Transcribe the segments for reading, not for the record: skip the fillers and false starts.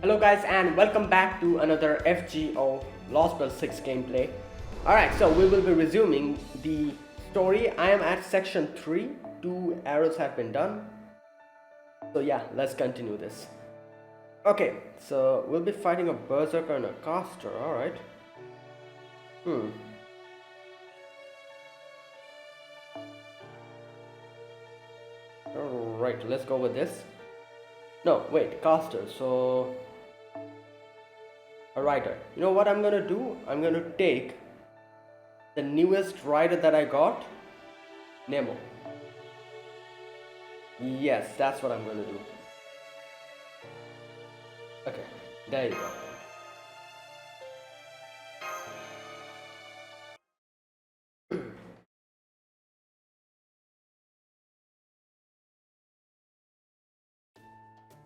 Hello guys and welcome back to another FGO Lostbelt 6 gameplay. Alright, so we will be resuming the story. I am at section 3. 2 arrows have been done. So yeah, let's continue this. Okay, so we'll be fighting a berserker and a caster, alright. Alright, let's go with this. No, wait, caster, so... a rider. You know what I'm gonna do? I'm gonna take the newest rider that I got, Nemo. Yes, that's what I'm gonna do. Okay, there you go.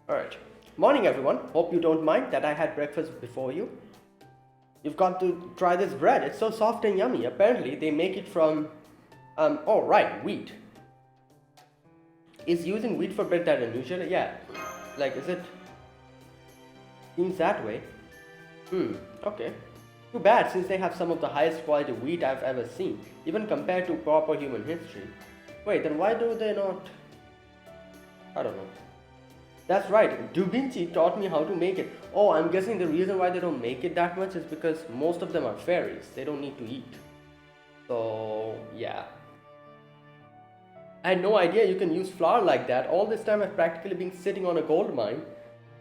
Alright. Morning everyone. Hope you don't mind that I had breakfast before you. You've got to try this bread. It's so soft and yummy. Apparently they make it from oh right, wheat. Is using wheat for bread that unusual? Yeah. Like, is it? Seems that way. Okay. Too bad, since they have some of the highest quality wheat I've ever seen, even compared to proper human history. Wait, then why do they not? I don't know. That's right, Da Vinci taught me how to make it. Oh, I'm guessing the reason why they don't make it that much is because most of them are fairies. They don't need to eat. So, yeah. I had no idea you can use flour like that. All this time I've practically been sitting on a gold mine.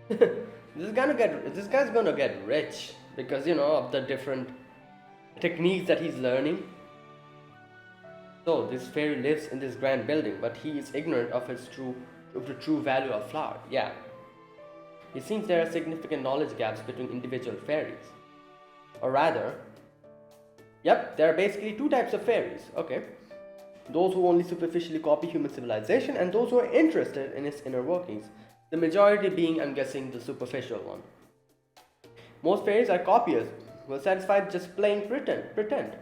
This guy's gonna get rich because, you know, of the different techniques that he's learning. So, this fairy lives in this grand building, but he is ignorant of the true value of flour. Yeah. It seems there are significant knowledge gaps between individual fairies. Or rather, yep, there are basically two types of fairies. Okay. Those who only superficially copy human civilization and those who are interested in its inner workings. The majority being, I'm guessing, the superficial one. Most fairies are copiers who are satisfied just playing pretend.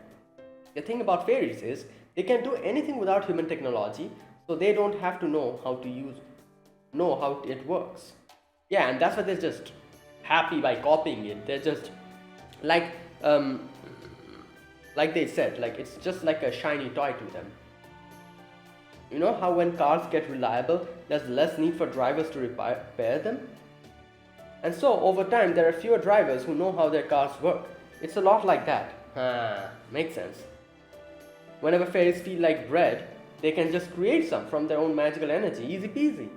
The thing about fairies is they can do anything without human technology, so they don't have to know how it works. Yeah, and that's why they're just happy by copying it. They're just like they said, like it's just like a shiny toy to them. You know how when cars get reliable, there's less need for drivers to repair them? And so over time there are fewer drivers who know how their cars work. It's a lot like that. Makes sense. Whenever fairies feel like bread, they can just create some from their own magical energy, easy peasy.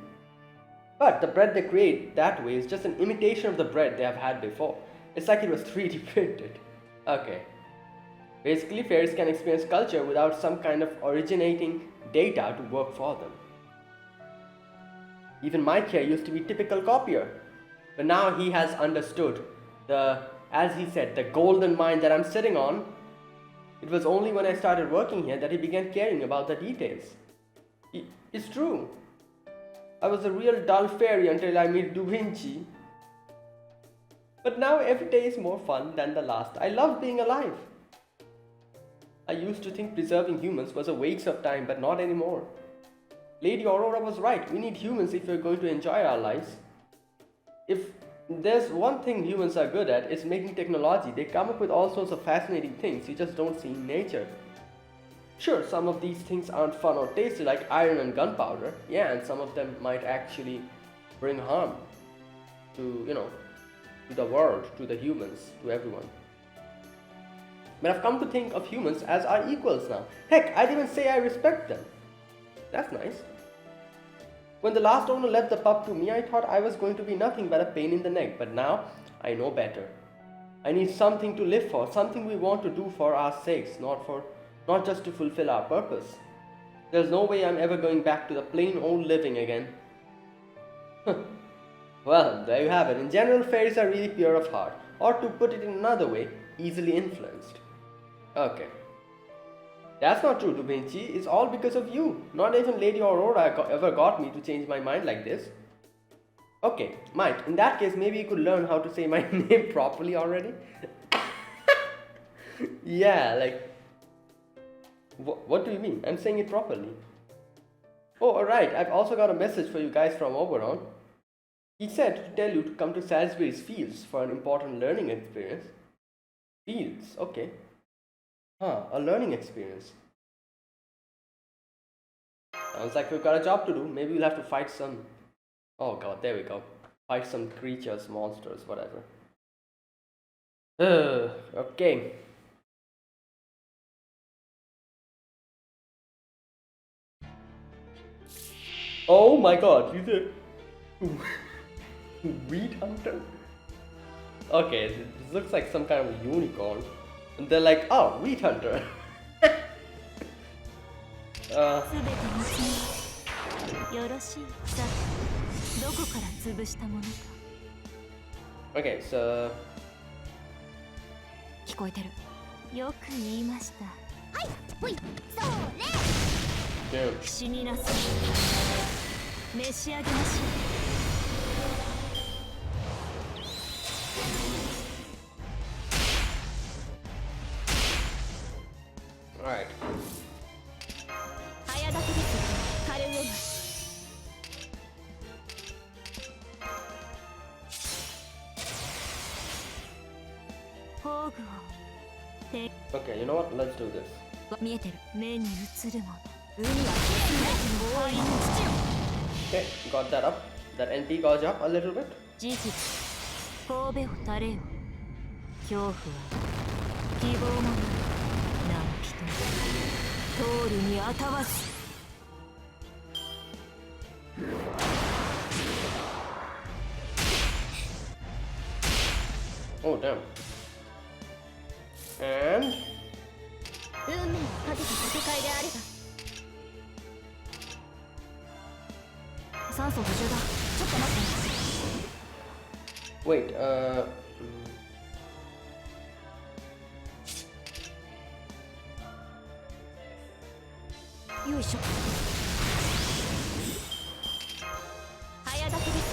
But the bread they create that way is just an imitation of the bread they have had before. It's like it was 3D printed. Okay. Basically, fairies can experience culture without some kind of originating data to work for them. Even Mike here used to be typical copier. But now he has understood as he said, the golden mine that I'm sitting on. It was only when I started working here that he began caring about the details. It's true. I was a real dull fairy until I met Da Vinci. But now every day is more fun than the last. I love being alive. I used to think preserving humans was a waste of time, but not anymore. Lady Aurora was right. We need humans if we're going to enjoy our lives. If there's one thing humans are good at, it's making technology. They come up with all sorts of fascinating things you just don't see in nature. Sure, some of these things aren't fun or tasty like iron and gunpowder. Yeah, and some of them might actually bring harm to, to the world, to the humans, to everyone. But I've come to think of humans as our equals now. Heck, I'd even say I respect them. That's nice. When the last owner left the pup to me, I thought I was going to be nothing but a pain in the neck, but now I know better. I need something to live for, something we want to do for our sakes, not just to fulfill our purpose. There's no way I'm ever going back to the plain old living again. Well, there you have it. In general, fairies are really pure of heart, or to put it in another way, easily influenced. Okay. That's not true, Da Vinci. It's all because of you. Not even Lady Aurora ever got me to change my mind like this. Okay, Mike, in that case, maybe you could learn how to say my name properly already. Yeah, like... What do you mean? I'm saying it properly. Oh, alright. I've also got a message for you guys from Oberon. He said to tell you to come to Salisbury's fields for an important learning experience. Fields, okay. Huh, a learning experience. Sounds like we've got a job to do. Maybe we'll have to fight some... Oh god, there we go. Fight some creatures, monsters, whatever. Okay. Oh my god, you did. Wheat hunter? Okay, this looks like some kind of unicorn. And they're like, oh, wheat hunter. Okay, so... 聞こえてる。よく言いました。はい、ほい、それ。 Damn. 死になさい。召し上げましょう。 Alright. 早立てです。カレウエマ。 Okay, you know what? Let's do this. 見えてる。目に映るもの。海は Okay, got that up. That NP got up a little bit. 神戸を垂れよ。恐怖は希望もない。何人通るにあたわず。 Oh, damn. And... 運命をかけた戦いであれば。酸素補充だ。ちょっと待って。 Wait, よいしょ。早立てです。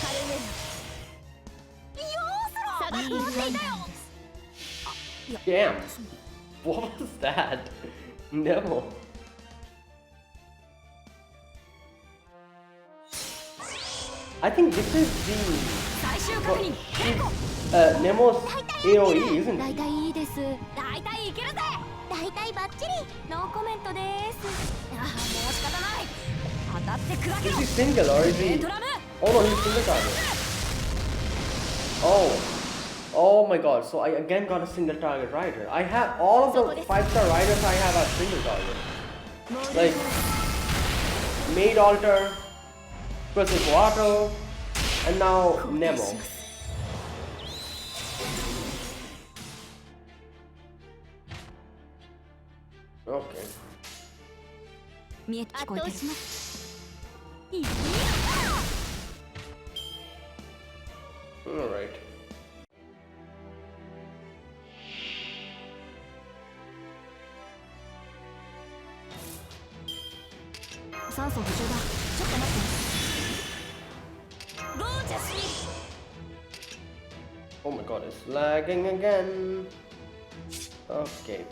カルメナ。よーそろ。探していたよ。 damn. What was that? No. I think this is the Nemo's AoE, isn't it? 大体いいです。大体いけるぜ。大体バッチリ。ノーコメントです。ああ、もう仕方ない。当たって砕けろ。 Is he single or is he... Oh no, he's single target. Oh. Oh my god, so I again got a single target rider. I have all of the 5-star riders I have are single target. Like Maid Alter, Crystal Guato, and now Nemo. Okay. Alright. Oh my god, it's lagging again. Okay.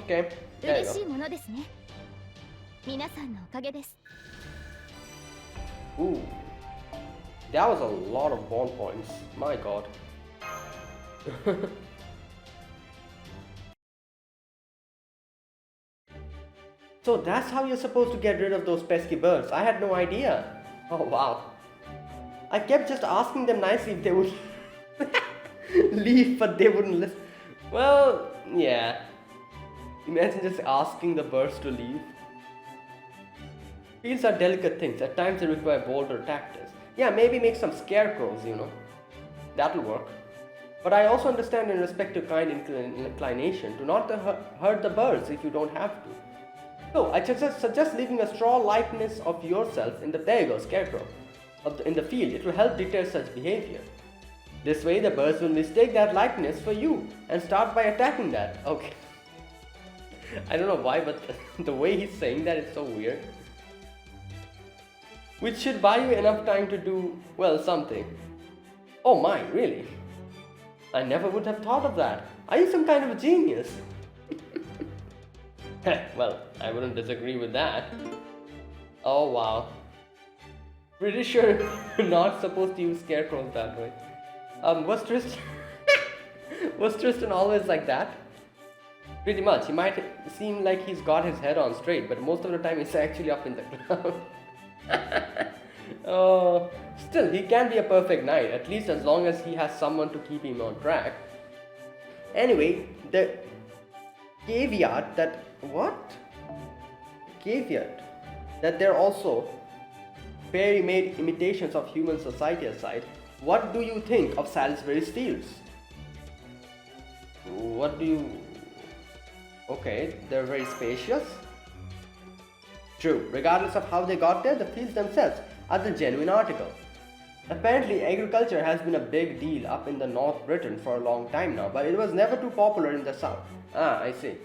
Okay, there you go. Ooh, that was a lot of bond points. My god. So that's how you're supposed to get rid of those pesky birds. I had no idea. Oh wow. I kept just asking them nicely if they would leave, but they wouldn't listen. Well, yeah. Imagine just asking the birds to leave. Fields are delicate things. At times they require bolder tactics. Yeah, maybe make some scarecrows, you know. That'll work. But I also understand and respect your kind inclination to not hurt the birds if you don't have to. So I suggest leaving a straw likeness of yourself in the there you go, scarecrow in the field. It will help deter such behavior. This way the birds will mistake that likeness for you and start by attacking that. Okay. I don't know why, but the way he's saying that is so weird. Which should buy you enough time to do, well, something. Oh my, really? I never would have thought of that. Are you some kind of a genius? Well, I wouldn't disagree with that. Oh wow. Pretty sure you're not supposed to use scarecrows that way. Was Tristan was Tristan always like that? Pretty much. He might seem like he's got his head on straight, but most of the time he's actually up in the cloud. Oh, still, he can be a perfect knight, at least as long as he has someone to keep him on track. Anyway, the caveat that they're also fairy-made imitations of human society aside, what do you think of Salisbury's fields? What do you... Okay, they're very spacious. True, regardless of how they got there, the fields themselves are the genuine article. Apparently, agriculture has been a big deal up in the North Britain for a long time now, but it was never too popular in the South. Ah, I see.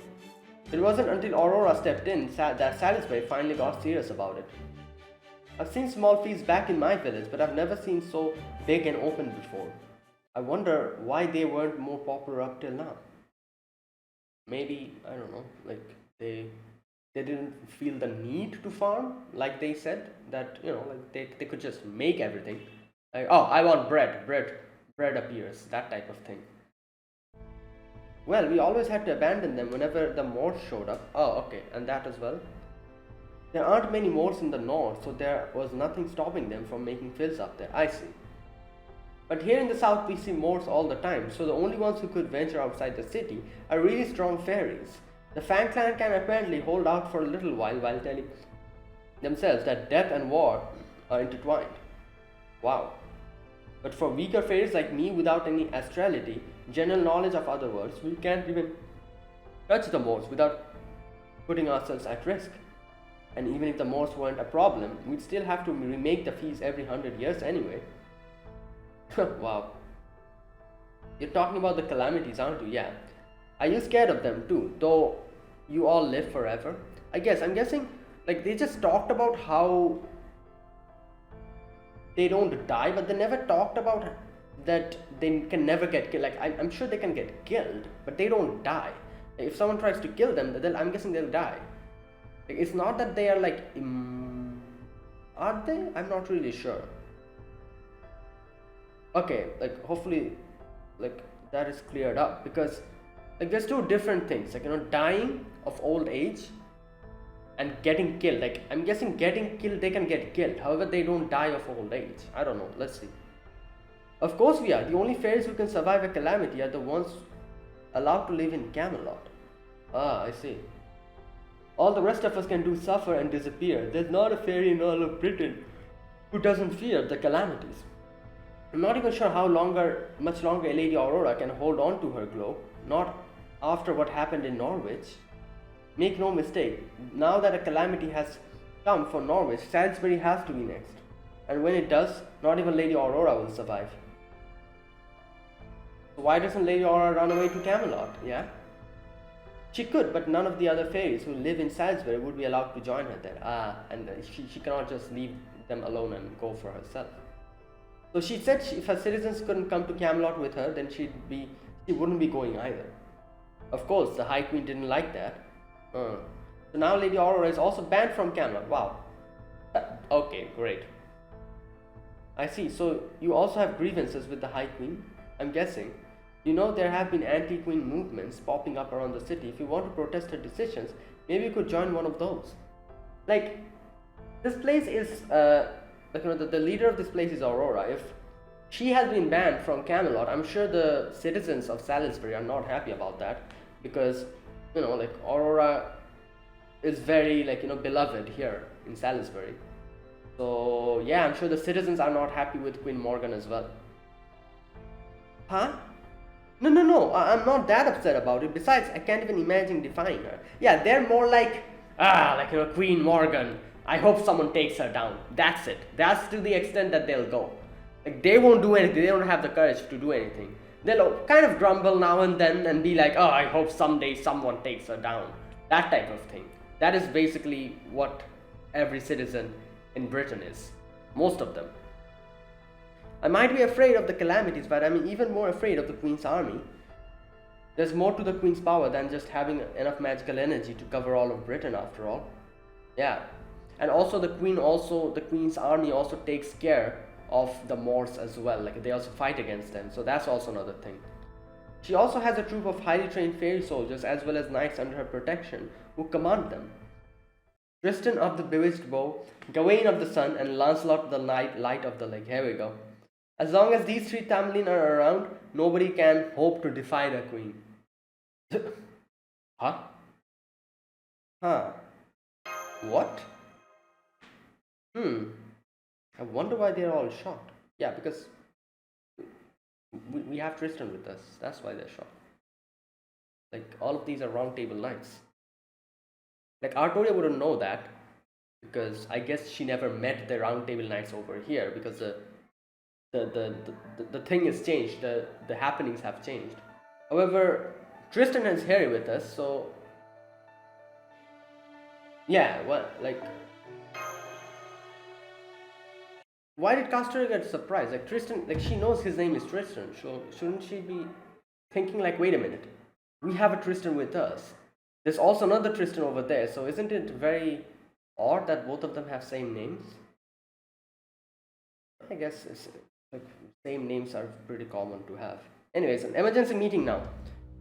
It wasn't until Aurora stepped in that Salisbury finally got serious about it. I've seen small fields back in my village, but I've never seen so big and open before. I wonder why they weren't more popular up till now. Maybe, I don't know, like they didn't feel the need to farm, like they said, that, you know, like they could just make everything. Like, oh, I want bread appears, that type of thing. Well, we always had to abandon them whenever the Moors showed up. Oh, okay, and that as well. There aren't many Moors in the north, so there was nothing stopping them from making fields up there. I see. But here in the south we see Moors all the time, so the only ones who could venture outside the city are really strong fairies. The Fang clan can apparently hold out for a little while telling themselves that death and war are intertwined. Wow. But for weaker fairies like me without any astrality, general knowledge of other worlds, we can't even touch the Moors without putting ourselves at risk. And even if the Moors weren't a problem, we'd still have to remake the feast every 100 years anyway. Wow. You're talking about the calamities, aren't you? Yeah. Are you scared of them too, though you all live forever? I'm guessing, like, they just talked about how they don't die, but they never talked about that they can never get killed. Like, I'm sure they can get killed, but they don't die. If someone tries to kill them, I'm guessing they'll die. Like, it's not that they are like, are they? I'm not really sure. Okay, like, hopefully, like, that is cleared up, because like there's two different things, like, you know, dying of old age and getting killed. Like, I'm guessing getting killed, they can get killed, however they don't die of old age. I don't know, let's see. Of course we are. The only fairies who can survive a calamity are the ones allowed to live in Camelot. Ah, I see. All the rest of us can do suffer and disappear. There's not a fairy in all of Britain who doesn't fear the calamities. I'm not even sure how much longer Lady Aurora can hold on to her glow, not after what happened in Norwich. Make no mistake, now that a calamity has come for Norwich, Salisbury has to be next. And when it does, not even Lady Aurora will survive. So why doesn't Lady Aurora run away to Camelot, yeah? She could, but none of the other fairies who live in Salisbury would be allowed to join her there. And she cannot just leave them alone and go for herself. So she said if her citizens couldn't come to Camelot with her, then she wouldn't be going either. Of course, the High Queen didn't like that. So now Lady Aurora is also banned from Camelot. Wow. Okay, great. I see. So you also have grievances with the High Queen, I'm guessing. You know, there have been anti-queen movements popping up around the city. If you want to protest her decisions, maybe you could join one of those. Like, this place is, like, you know, the leader of this place is Aurora. If she has been banned from Camelot, I'm sure the citizens of Salisbury are not happy about that, because, you know, like, Aurora is very, like, you know, beloved here in Salisbury. So yeah, I'm sure the citizens are not happy with Queen Morgan as well. Huh? No, I'm not that upset about it. Besides, I can't even imagine defying her. Yeah, they're more like, Queen Morgan. I hope someone takes her down. That's it. That's to the extent that they'll go. Like, they won't do anything. They don't have the courage to do anything. They'll kind of grumble now and then and be like, oh, I hope someday someone takes her down. That type of thing. That is basically what every citizen in Britain is. Most of them. I might be afraid of the calamities, but I'm even more afraid of the Queen's army. There's more to the Queen's power than just having enough magical energy to cover all of Britain, after all. Yeah. And also the Queen's army also takes care of the Moors as well. Like, they also fight against them, so that's also another thing. She also has a troop of highly trained fairy soldiers as well as knights under her protection who command them. Tristan of the Bewitched Bow, Gawain of the Sun, and Lancelot the Light of the Leg. Here we go. As long as these three Tamlin are around, nobody can hope to defy the Queen. Huh? What? I wonder why they're all shocked. Yeah, because we have Tristan with us. That's why they're shocked. Like, all of these are round table knights. Like, Artoria wouldn't know that, because I guess she never met the round table knights over here, because the thing has changed. The happenings have changed. However, Tristan is here with us, so yeah, why did Castoria get surprised? Like, Tristan, like, she knows his name is Tristan, so shouldn't she be thinking like, wait a minute, we have a Tristan with us. There's also another Tristan over there, so isn't it very odd that both of them have same names? I guess it's, like, same names are pretty common to have. Anyways, an emergency meeting now.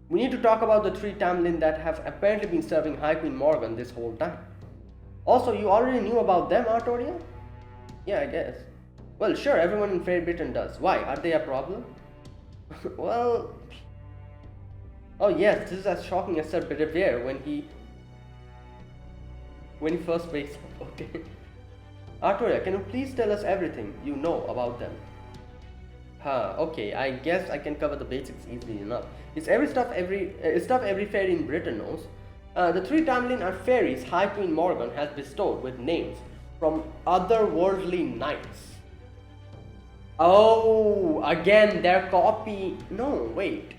We need to talk about the three Tamlin that have apparently been serving High Queen Morgan this whole time. Also, you already knew about them, Artoria? Yeah, I guess. Well, sure, everyone in Fair Britain does. Why? Are they a problem? Well... Oh yes, this is as shocking as Sir Bedivere when he first wakes up. Okay. Artoria, can you please tell us everything you know about them? Okay, I guess I can cover the basics easily enough. It's stuff every fairy in Britain knows. The three Tamlin are fairies High Queen Morgan has bestowed with names from otherworldly knights. Oh, again, their copy. No, wait.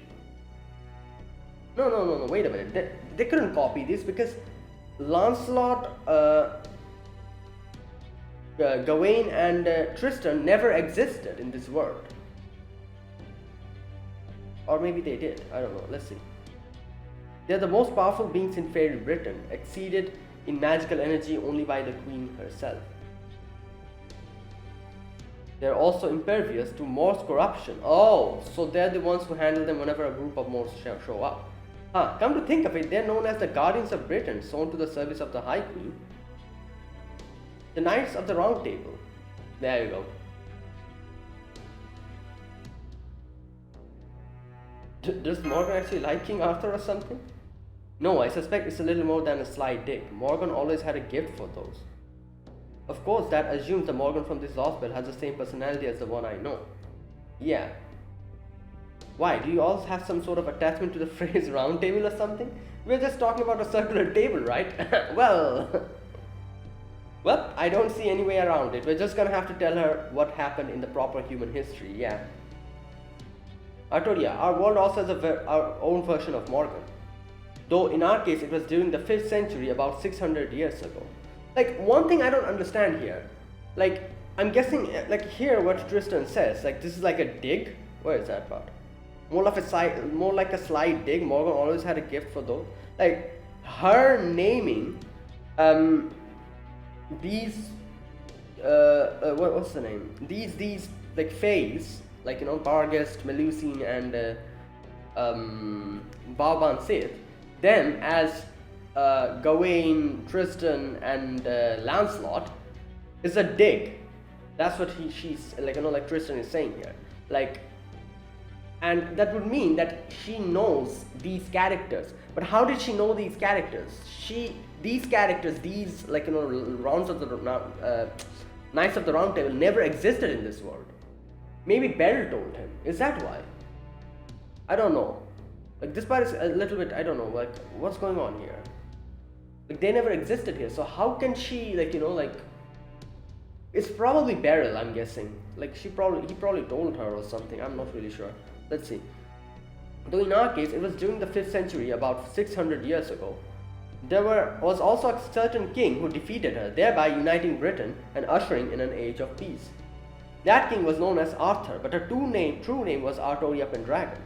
No, wait a minute. They couldn't copy this because Lancelot, Gawain, and Tristan never existed in this world. Or maybe they did. I don't know. Let's see. They're the most powerful beings in Fairy Britain, exceeded in magical energy only by the Queen herself. They're also impervious to Moors' corruption. Oh, so they're the ones who handle them whenever a group of Moors show up. Come to think of it, they're known as the Guardians of Britain, sworn to the service of the High Queen. The Knights of the Round Table. There you go. Does Morgan actually like King Arthur or something? No, I suspect it's a little more than a sly dig. Morgan always had a gift for those. Of course, that assumes the Morgan from this Lostbelt has the same personality as the one I know. Yeah. Why, do you all have some sort of attachment to the phrase round table or something? We're just talking about a circular table, right? Well, I don't see any way around it. We're just gonna have to tell her what happened in the proper human history, yeah. Artoria, our world also has our own version of Morgan. Though in our case, it was during the 5th century, about 600 years ago. Like, one thing I don't understand here, like, I'm guessing, like, here what Tristan says, like, this is like a dig. Where is that part? More like a sly dig. Morgan always had a gift for those. Like, her naming, these, what's the name? These, like, fays, like, you know, Barghest, Melusine, and, Bauban Sith, them as, Gawain, Tristan, and Lancelot is a dig. That's what she's like, you know, like Tristan is saying here. Like, and that would mean that she knows these characters. But how did she know these characters? These characters, these, like, you know, Knights of the Round Table never existed in this world. Maybe Beryl told him. Is that why? I don't know. Like, this part is a little bit, I don't know, like, what's going on here? Like, they never existed here, so how can she, like, you know, like, it's probably Beryl, I'm guessing. Like, he probably told her or something, I'm not really sure. Let's see. Though in our case, it was during the 5th century, about 600 years ago. There was also a certain king who defeated her, thereby uniting Britain and ushering in an age of peace. That king was known as Arthur, but her true name was Artoria Pendragon.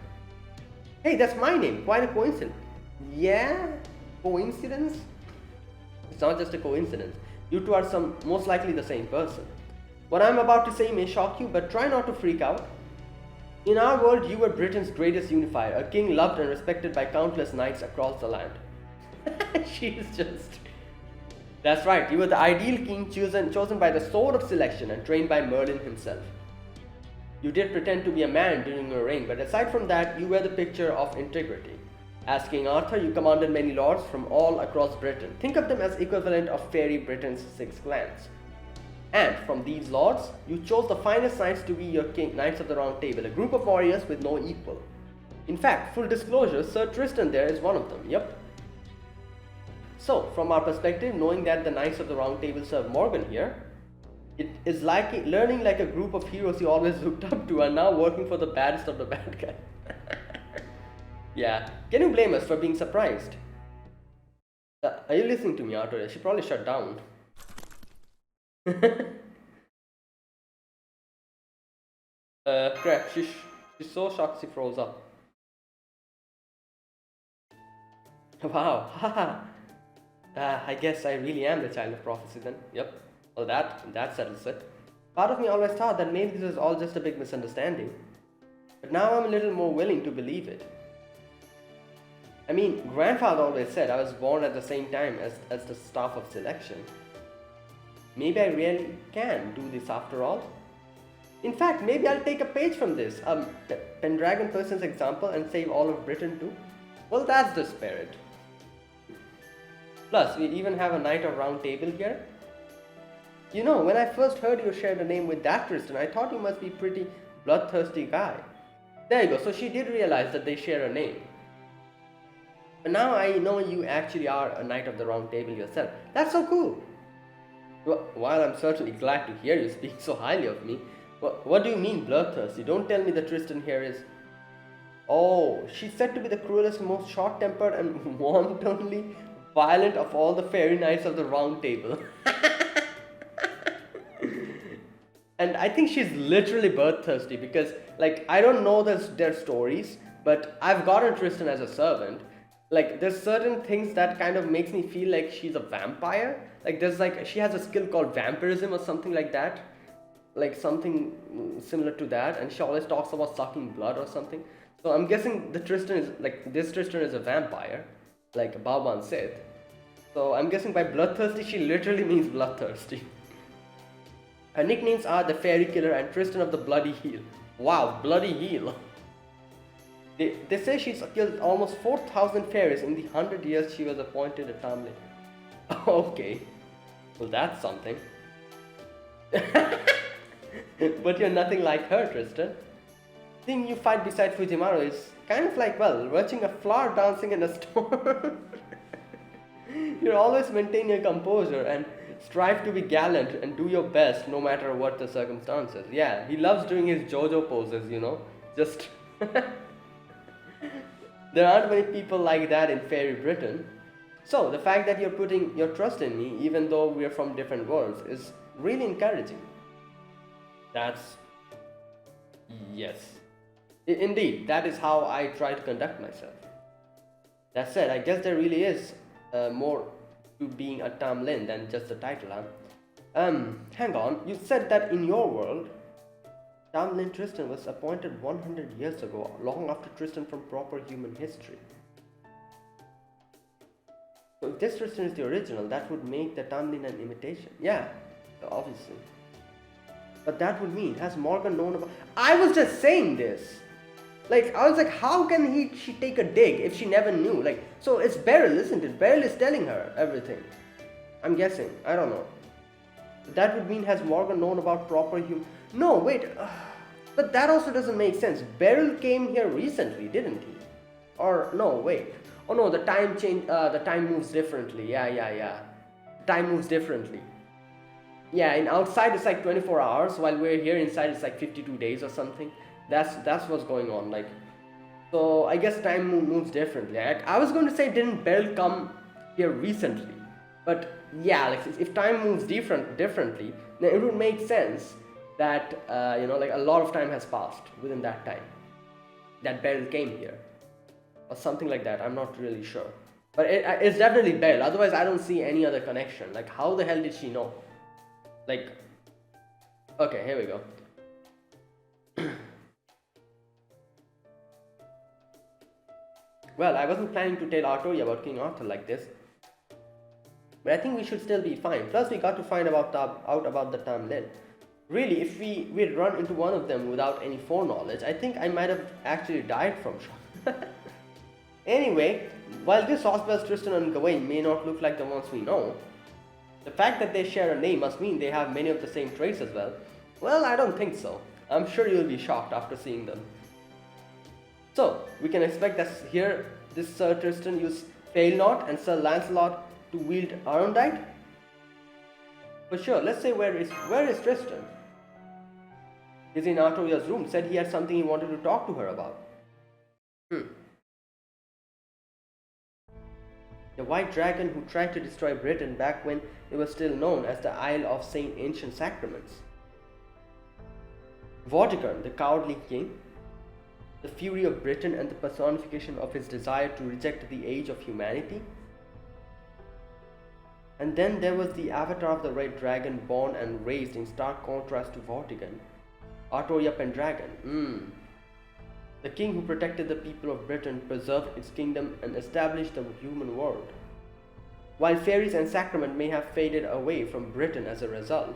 Hey, that's my name, quite a coincidence. Yeah? Coincidence? It's not just a coincidence. You two are most likely the same person. What I'm about to say may shock you, but try not to freak out. In our world, you were Britain's greatest unifier, a king loved and respected by countless knights across the land. She's just... That's right, you were the ideal king chosen by the sword of selection and trained by Merlin himself. You did pretend to be a man during your reign, but aside from that, you were the picture of integrity. As King Arthur, you commanded many lords from all across Britain. Think of them as equivalent of fairy Britain's 6 clans. And from these lords, you chose the finest knights to be your Knights of the Round Table, a group of warriors with no equal. In fact, full disclosure, Sir Tristan there is one of them, yep. So, from our perspective, knowing that the Knights of the Round Table serve Morgan here, it is like learning like a group of heroes you always looked up to are now working for the baddest of the bad guys. Yeah, can you blame us for being surprised? Are you listening to me, Arthur? She probably shut down. Crap, she's so shocked she froze up. Wow, haha. I guess I really am the child of prophecy then. Yep. Well, that settles it. Part of me always thought that maybe this was all just a big misunderstanding. But now I'm a little more willing to believe it. I mean, grandfather always said I was born at the same time as the staff of selection. Maybe I really can do this after all. In fact, maybe I'll take a page from this, Pendragon person's example and save all of Britain too. Well, that's the spirit. Plus, we even have a Knight of Round Table here. You know, when I first heard you share the name with that Tristan, I thought you must be a pretty bloodthirsty guy. There you go, so she did realize that they share a name. But now I know you actually are a Knight of the Round Table yourself. That's so cool. While I'm certainly glad to hear you speak so highly of me, what do you mean bloodthirsty? Don't tell me that Tristan here is... Oh, she's said to be the cruelest, most short-tempered and wantonly violent of all the fairy knights of the Round Table. And I think she's literally bloodthirsty because, like, I don't know their stories, but I've gotten Tristan as a servant. Like, there's certain things that kind of makes me feel like she's a vampire. Like, she has a skill called vampirism or something like that. Like, something similar to that. And she always talks about sucking blood or something. So I'm guessing this Tristan is a vampire. Like Bauban said. So I'm guessing by bloodthirsty, she literally means bloodthirsty. Her nicknames are the Fairy Killer and Tristan of the Bloody Heel. Wow, Bloody Heel. They say she's killed almost 4,000 fairies in the 100 years she was appointed a Tamlin. Okay, well that's something. But you're nothing like her, Tristan. Seeing you fight beside Fujimaru is kind of like, well, watching a flower dancing in a storm. You always maintain your composure and strive to be gallant and do your best no matter what the circumstances. Yeah, he loves doing his JoJo poses, you know. Just... There aren't many people like that in Fairy Britain. So, the fact that you're putting your trust in me, even though we're from different worlds, is really encouraging. That's... Yes. Indeed, that is how I try to conduct myself. That said, I guess there really is more to being a Tamlin than just the title, huh? Hang on, you said that in your world, Tamlin Tristan was appointed 100 years ago, long after Tristan from proper human history. So if this Tristan is the original, that would make the Tamlin an imitation. Yeah, obviously. But that would mean, has Morgan known about... I was just saying this! Like, I was like, how can she take a dig if she never knew? Like, so it's Beryl, isn't it? Beryl is telling her everything. I'm guessing. I don't know. That would mean, has Morgan known about proper human... No, wait. But that also doesn't make sense. Beryl came here recently, didn't he? Or no, wait. Oh no, the time moves differently. Yeah. Time moves differently. Yeah, in outside it's like 24 hours, while we're here inside it's like 52 days or something. That's what's going on. Like, so I guess time moves differently. I was going to say, didn't Beryl come here recently? But yeah, like if time moves differently, then it would make sense that like a lot of time has passed within that time that Beryl came here, or something like that. I'm not really sure, but it's definitely Beryl. Otherwise, I don't see any other connection. Like, how the hell did she know? Like, okay, here we go. Well, I wasn't planning to tell Artoria about King Arthur like this, but I think we should still be fine. Plus, we got to find out about the Tamlin. Really, if we'd run into one of them without any foreknowledge, I think I might have actually died from shock. Anyway, while this Lostbelt, Tristan and Gawain may not look like the ones we know, the fact that they share a name must mean they have many of the same traits as well. Well, I don't think so. I'm sure you'll be shocked after seeing them. So, we can expect that here, this Sir Tristan used Failnaught and Sir Lancelot to wield Arundite? For sure, let's say where is Tristan? He's in Artoria's room, said he had something he wanted to talk to her about. The white dragon who tried to destroy Britain back when it was still known as the Isle of Saint Ancient Sacraments. Vortigern, the cowardly king, the fury of Britain and the personification of his desire to reject the age of humanity. And then there was the avatar of the red dragon, born and raised in stark contrast to Vortigern, Artoria Pendragon. The king who protected the people of Britain, preserved its kingdom and established the human world. While fairies and sacrament may have faded away from Britain as a result,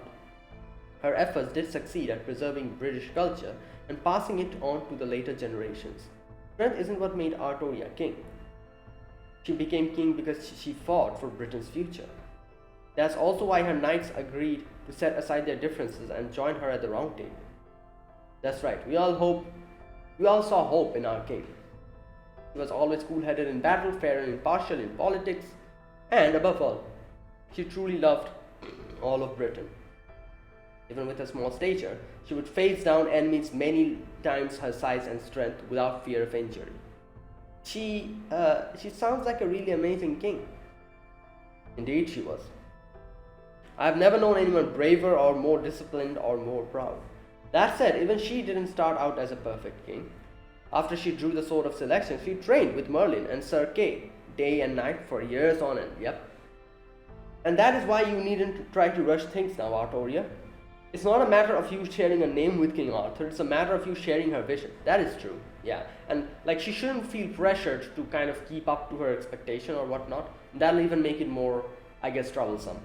her efforts did succeed at preserving British culture and passing it on to the later generations. Strength isn't what made Artoria king. She became king because she fought for Britain's future. That's also why her knights agreed to set aside their differences and join her at the round table. That's right, we all saw hope in our king. He was always cool-headed in battle, fair and impartial in politics, and above all, she truly loved all of Britain. Even with her small stature, she would face down enemies many times her size and strength without fear of injury. She sounds like a really amazing king. Indeed she was. I have never known anyone braver or more disciplined or more proud. That said, even she didn't start out as a perfect king. After she drew the sword of selection, she trained with Merlin and Sir Kay, day and night for years on end, yep. And that is why you needn't try to rush things now, Artoria. It's not a matter of you sharing a name with King Arthur, it's a matter of you sharing her vision. That is true, yeah. And like, she shouldn't feel pressured to kind of keep up to her expectation or whatnot. That'll even make it more, I guess, troublesome.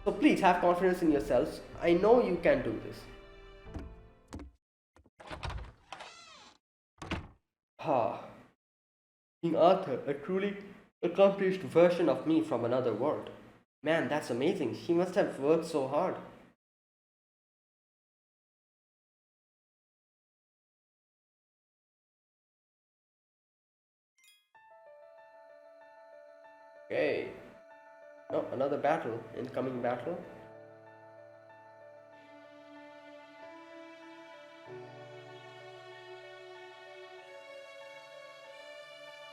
So please have confidence in yourselves. I know you can do this. King Arthur, a truly accomplished version of me from another world. Man, that's amazing. He must have worked so hard. Okay. Oh, another battle. Incoming battle.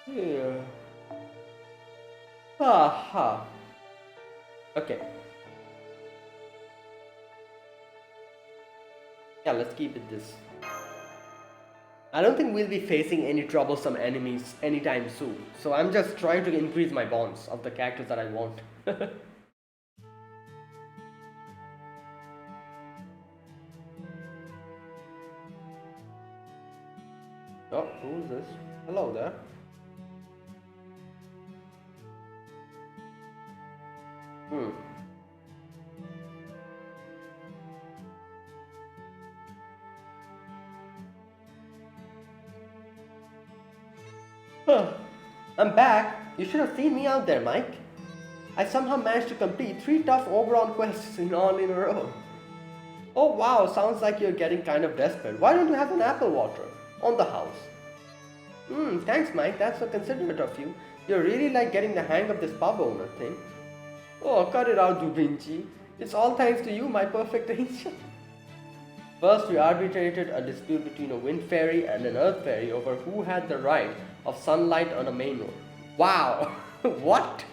Yeah. Okay. Yeah, let's keep it this. I don't think we'll be facing any troublesome enemies anytime soon. So I'm just trying to increase my bonds of the characters that I want. Oh, who's this? Hello there. I'm back. You should have seen me out there, Mike. I somehow managed to complete 3 tough Oberon quests all in a row. Oh wow, sounds like you're getting kind of desperate. Why don't you have an apple water on the house? Thanks Mike, that's so considerate of you. You're really like getting the hang of this pub owner thing. Oh, cut it out, Da Vinci. It's all thanks to you, my perfect angel. First, we arbitrated a dispute between a wind fairy and an earth fairy over who had the right of sunlight on a main road. Wow, what?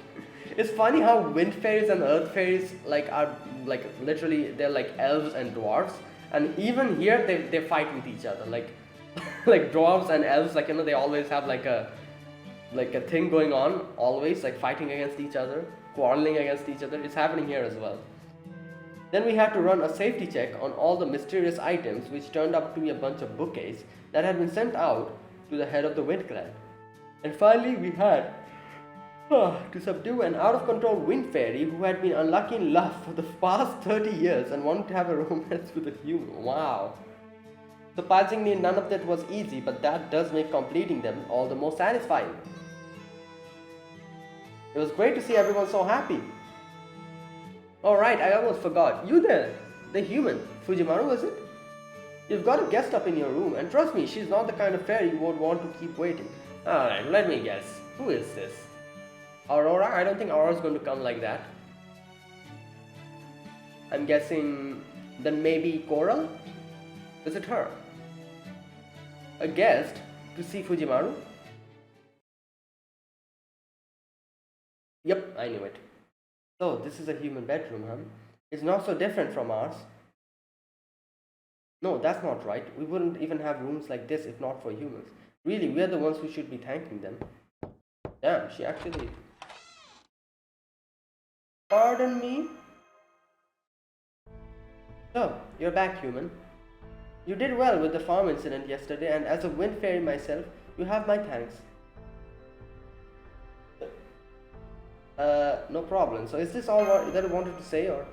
It's funny how wind fairies and earth fairies are literally they're like elves and dwarves, and even here they fight with each other like like dwarves and elves they always have like a thing going on, always like fighting against each other, quarreling against each other. It's happening here as well. Then we had to run a safety check on all the mysterious items, which turned out to be a bunch of bouquets that had been sent out to the head of the wind clan. And finally we had to subdue an out-of-control wind fairy who had been unlucky in love for the past 30 years and wanted to have a romance with a human. Wow. Surprisingly, none of that was easy, but that does make completing them all the more satisfying. It was great to see everyone so happy. Alright, I almost forgot. You there, the human. Fujimaru, is it? You've got a guest up in your room, and trust me, she's not the kind of fairy you would want to keep waiting. Alright, let me guess. Who is this? Aurora? I don't think Aurora's going to come like that. I'm guessing then maybe Coral? Is it her? A guest to see Fujimaru? Yep, I knew it. So, this is a human bedroom, huh? It's not so different from ours. No, that's not right. We wouldn't even have rooms like this if not for humans. Really, we're the ones who should be thanking them. Damn, she actually... Pardon me? So, you're back, human. You did well with the farm incident yesterday, and as a wind fairy myself, you have my thanks. No problem. So is this all that I wanted to say, or?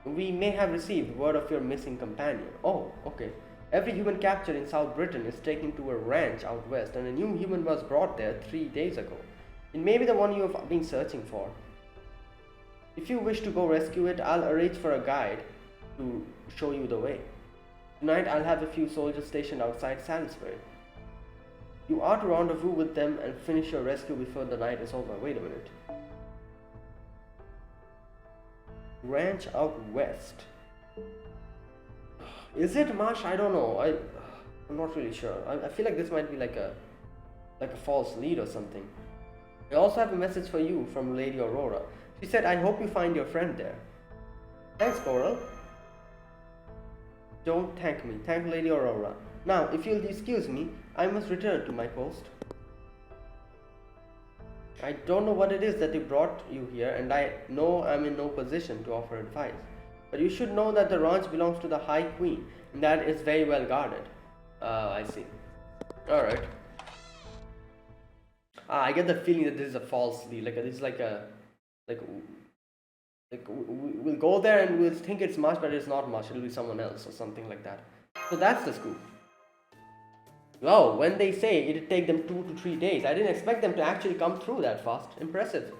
We may have received word of your missing companion. Oh, okay. Every human captured in South Britain is taken to a ranch out west, and a new human was brought there 3 days ago. It may be the one you have been searching for. If you wish to go rescue it, I'll arrange for a guide to show you the way. Tonight I'll have a few soldiers stationed outside Salisbury. You are to rendezvous with them and finish your rescue before the night is over. Wait a minute. Ranch out west. Is it Marsh? I don't know. I'm not really sure. I feel like this might be like a false lead or something. I also have a message for you from Lady Aurora. She said, I hope you find your friend there. Thanks, Coral. Don't thank me. Thank Lady Aurora. Now, if you'll excuse me, I must return to my post. I don't know what it is that brought you here, and I know I'm in no position to offer advice. But you should know that the ranch belongs to the High Queen, and that is very well guarded. I see. Alright. I get the feeling that this is a false lead. This is we'll go there and we'll think it's much, but it's not much. It'll be someone else or something like that. So that's the scoop. Wow, when they say it'd take them 2 to 3 days, I didn't expect them to actually come through that fast. Impressive.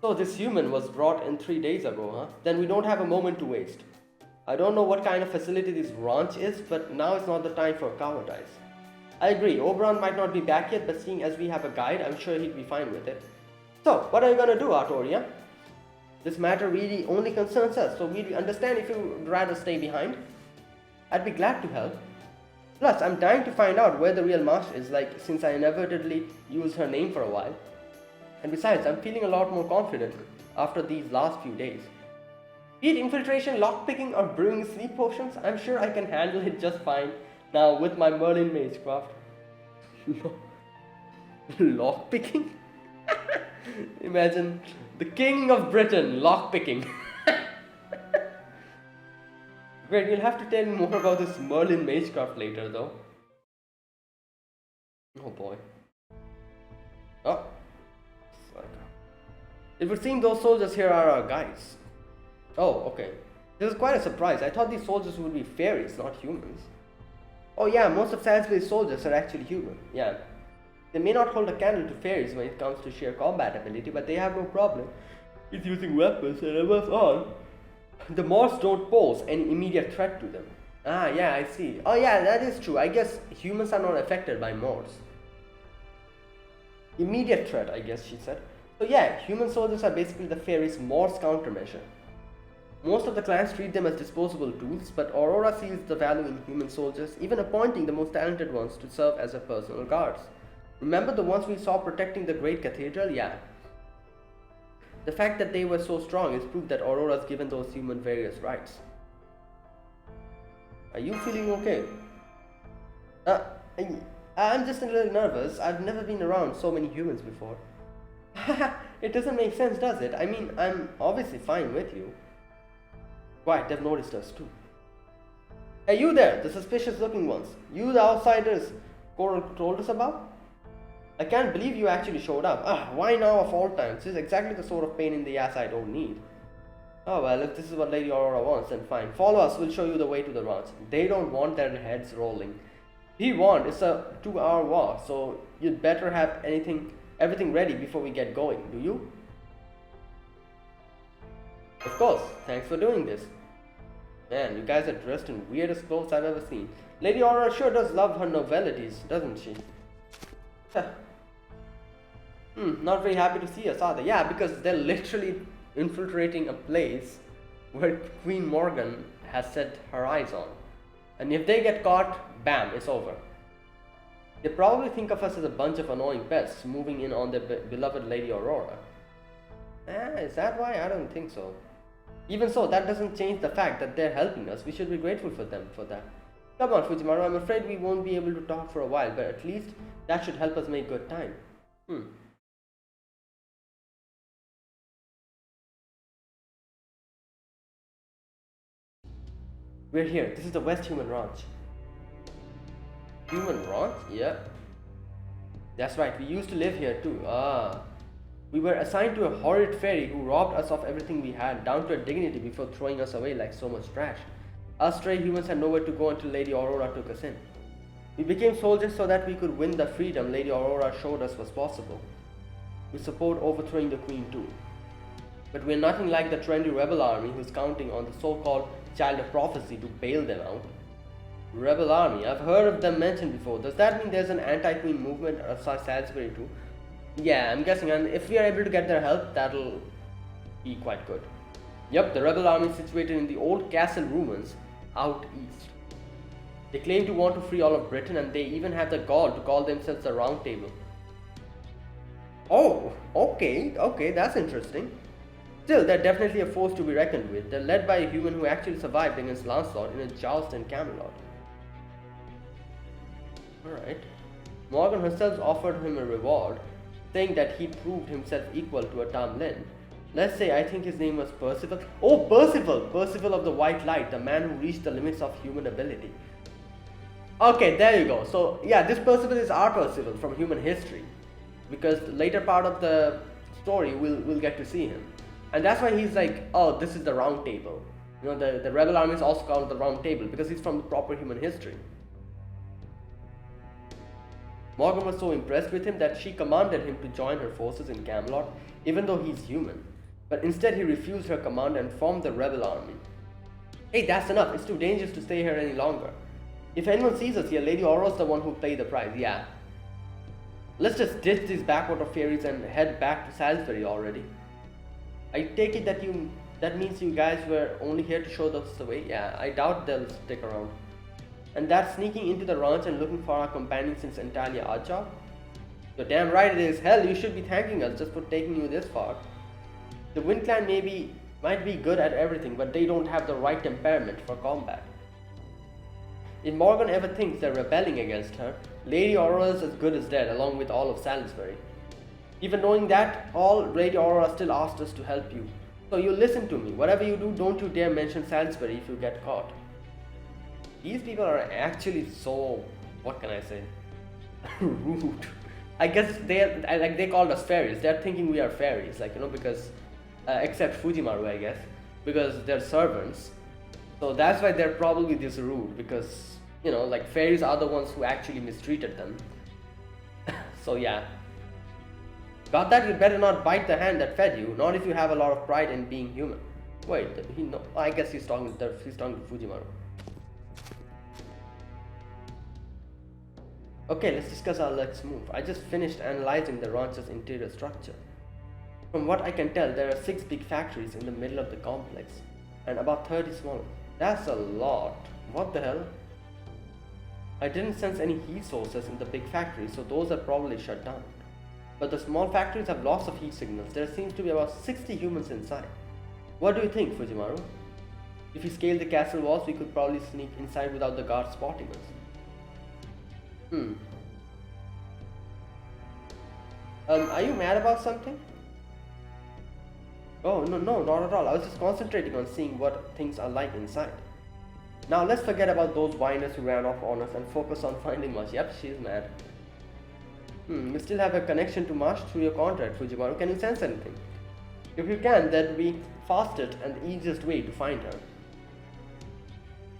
So this human was brought in 3 days ago, huh? Then we don't have a moment to waste. I don't know what kind of facility this ranch is, but now is not the time for cowardice. I agree, Oberon might not be back yet, but seeing as we have a guide, I'm sure he'd be fine with it. So, what are you gonna do, Artoria? This matter really only concerns us, so we'd understand if you'd rather stay behind. I'd be glad to help. Plus, I'm dying to find out where the real master is, since I inadvertently used her name for a while. And besides, I'm feeling a lot more confident after these last few days. Be it infiltration, lockpicking, or brewing sleep potions, I'm sure I can handle it just fine now with my Merlin Magecraft. Lockpicking? Imagine the King of Britain lockpicking. Great, you'll have to tell me more about this Merlin Magecraft later though. Oh boy. Oh. It would seem those soldiers here are our guides. Oh, okay. This is quite a surprise. I thought these soldiers would be fairies, not humans. Oh yeah, most of Salisbury's soldiers are actually human. Yeah. They may not hold a candle to fairies when it comes to sheer combat ability, but they have no problem with using weapons, and above all, The Morse don't pose any immediate threat to them. Ah, yeah, I see. Oh, yeah, that is true. I guess humans are not affected by Morse. Immediate threat, I guess she said. So yeah, human soldiers are basically the fairies' Morse countermeasure. Most of the clans treat them as disposable tools, but Aurora sees the value in human soldiers, even appointing the most talented ones to serve as her personal guards. Remember the ones we saw protecting the Great Cathedral? Yeah. The fact that they were so strong is proof that Aurora's given those humans various rights. Are you feeling okay? I'm just a little nervous. I've never been around so many humans before. It doesn't make sense, does it? I mean, I'm obviously fine with you. Right, they've noticed us too. Hey, you there, the suspicious looking ones. You the outsiders Coral told us about? I can't believe you actually showed up. Why now of all times? This is exactly the sort of pain in the ass I don't need. Oh well, if this is what Lady Aurora wants, then fine. Follow us, we'll show you the way to the ranch. They don't want their heads rolling. We want, it's a 2-hour walk, so you'd better have everything ready before we get going, do you? Of course, thanks for doing this. Man, you guys are dressed in weirdest clothes I've ever seen. Lady Aurora sure does love her novelities, doesn't she? Not very happy to see us, are they? Yeah, because they're literally infiltrating a place where Queen Morgan has set her eyes on. And if they get caught, bam, it's over. They probably think of us as a bunch of annoying pests moving in on their beloved Lady Aurora. Is that why? I don't think so. Even so, that doesn't change the fact that they're helping us. We should be grateful for them for that. Come on, Fujimaru, I'm afraid we won't be able to talk for a while, but at least that should help us make good time. We're here. This is the West Human Ranch. Human Ranch? Yeah. That's right, we used to live here too. We were assigned to a horrid fairy who robbed us of everything we had, down to our dignity, before throwing us away like so much trash. Us stray humans had nowhere to go until Lady Aurora took us in. We became soldiers so that we could win the freedom Lady Aurora showed us was possible. We support overthrowing the Queen too. But we're nothing like the trendy rebel army who's counting on the so-called Child of Prophecy to bail them out. Rebel army, I've heard of them mentioned before. Does that mean there's an anti-Queen movement of Salisbury too? Yeah, I'm guessing, and if we are able to get their help, that'll be quite good. Yep, the rebel army is situated in the old castle ruins out east. They claim to want to free all of Britain, and they even have the gall to call themselves the Round Table. Oh, okay, that's interesting. Still, they're definitely a force to be reckoned with. They're led by a human who actually survived against Lancelot in a joust in Camelot. Alright. Morgan herself offered him a reward, saying that he proved himself equal to a Tamlin. Let's say I think his name was Percival. Oh, Percival! Percival of the White Light, the man who reached the limits of human ability. Okay, there you go. So, yeah, this Percival is our Percival from human history. Because the later part of the story, we'll get to see him. And that's why he's like, oh, this is the Round Table. You know, the rebel army is also called the Round Table because he's from the proper human history. Morgan was so impressed with him that she commanded him to join her forces in Camelot, even though he's human. But instead he refused her command and formed the rebel army. Hey, that's enough. It's too dangerous to stay here any longer. If anyone sees us here, Lady Aurora's the one who paid the price. Yeah. Let's just ditch these backwater fairies and head back to Salisbury already. I take it that means you guys were only here to show us the way? Yeah, I doubt they'll stick around. And that sneaking into the ranch and looking for our companions is entirely our job? You're damn right it is. Hell, you should be thanking us just for taking you this far. The Wind Clan might be good at everything, but they don't have the right temperament for combat. If Morgan ever thinks they're rebelling against her, Lady Aurora is as good as dead along with all of Salisbury. Even knowing that, Lady Aurora still asked us to help you. So you listen to me. Whatever you do, don't you dare mention Salisbury if you get caught. These people are actually so, what can I say, rude. I guess they called us fairies. They're thinking we are fairies, because, except Fujimaru, I guess, because they're servants. So that's why they're probably this rude, because, fairies are the ones who actually mistreated them. So yeah. Got that? You better not bite the hand that fed you, not if you have a lot of pride in being human. Wait, he no. I guess he's talking to Fujimaru. Okay, let's discuss our next move. I just finished analyzing the ranch's interior structure. From what I can tell, there are 6 big factories in the middle of the complex and about 30 smaller. That's a lot. What the hell? I didn't sense any heat sources in the big factories, so those are probably shut down. But the small factories have lots of heat signals. There seems to be about 60 humans inside. What do you think, Fujimaru? If we scale the castle walls, we could probably sneak inside without the guards spotting us. Are you mad about something? Oh, no, not at all. I was just concentrating on seeing what things are like inside. Now let's forget about those whiners who ran off on us and focus on finding Marsh. Yep, she's mad. We still have a connection to Marsh through your contract, Fujimaru. Can you sense anything? If you can, that would be fastest and the easiest way to find her.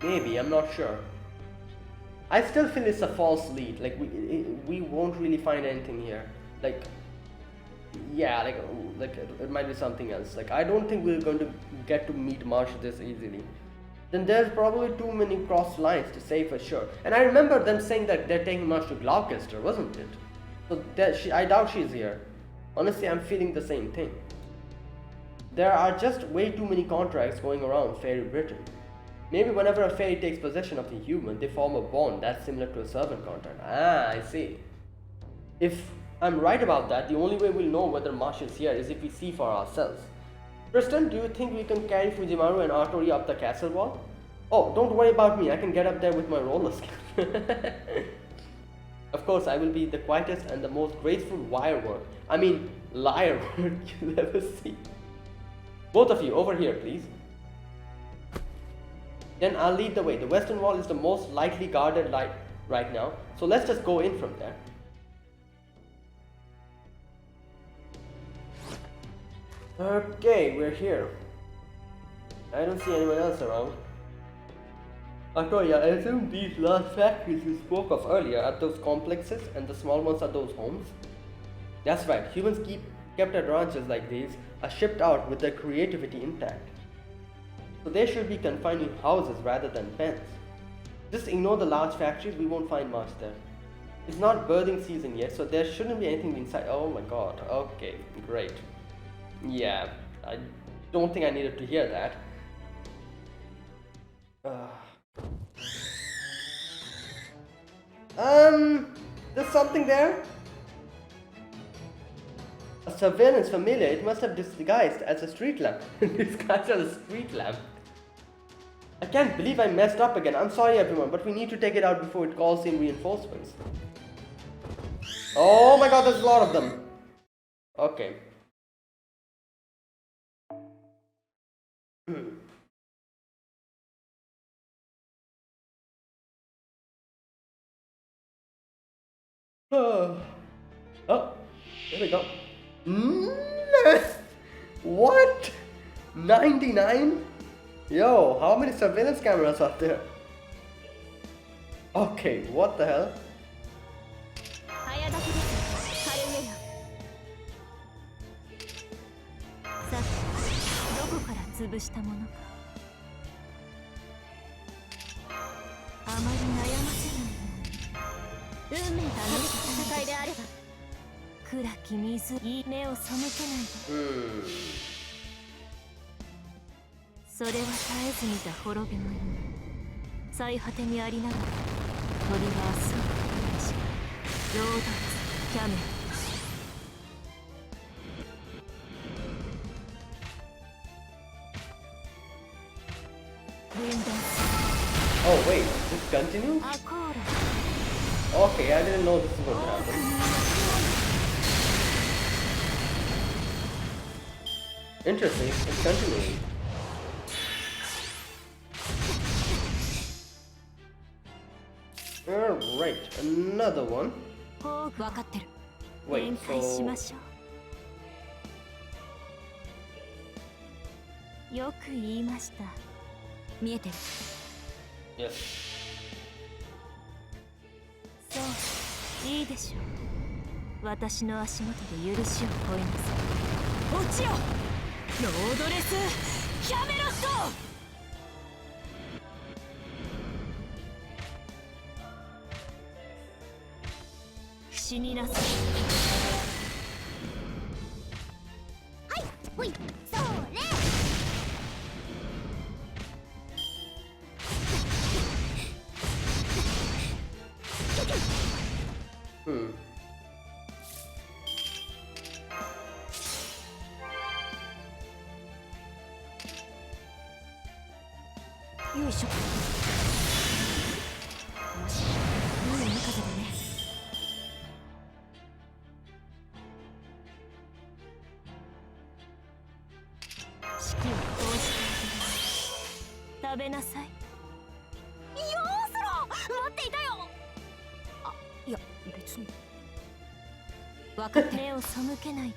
Maybe, I'm not sure. I still feel it's a false lead. Like we won't really find anything here. Like, yeah, like it might be something else. Like, I don't think we're going to get to meet Marsh this easily. Then there's probably too many crossed lines to say for sure. And I remember them saying that they're taking Marsh to Gloucester, wasn't it? So I doubt she's here. Honestly, I'm feeling the same thing. There are just way too many contracts going around Fairy Britain. Maybe whenever a fairy takes possession of a human, they form a bond that's similar to a servant contract. Ah, I see. If I'm right about that, the only way we'll know whether Marsh is here is if we see for ourselves. Tristan, do you think we can carry Fujimaru and Artori up the castle wall? Oh, don't worry about me, I can get up there with my roller skate. Of course, I will be the quietest and the most graceful liar work you'll ever see. Both of you, over here, please. Then I'll lead the way. The western wall is the most lightly guarded right now, so let's just go in from there. Okay, we're here. I don't see anyone else around. Artoria, I assume these large factories you spoke of earlier are those complexes and the small ones are those homes? That's right, humans kept at ranches like these are shipped out with their creativity intact. So they should be confined in houses rather than pens. Just ignore the large factories, we won't find much there. It's not birthing season yet, so there shouldn't be anything inside. Oh my god, okay, great. Yeah, I don't think I needed to hear that. There's something there? A surveillance familiar, it must have disguised as a street lamp. Disguised as a street lamp. I can't believe I messed up again. I'm sorry everyone, but we need to take it out before it calls in reinforcements. Oh my god, there's a lot of them. Okay. Oh, there we go. What? 99? Yo, how many surveillance cameras are there? Okay, what the hell? Oh wait, this continues? Okay, I didn't know this was going to happen. Interesting, it's continuing. Alright, another one. Wait, so... Yes. いいでしょう。私の足元で許しを請いなさい。落ちよ。ロードレスキャメロット死になさい。はいほいそれよいしょ。よし、もういい風だね。式をこうして食べなさい。よーそろ待っていたよ。あ、いや別に。分かって目を背けないで。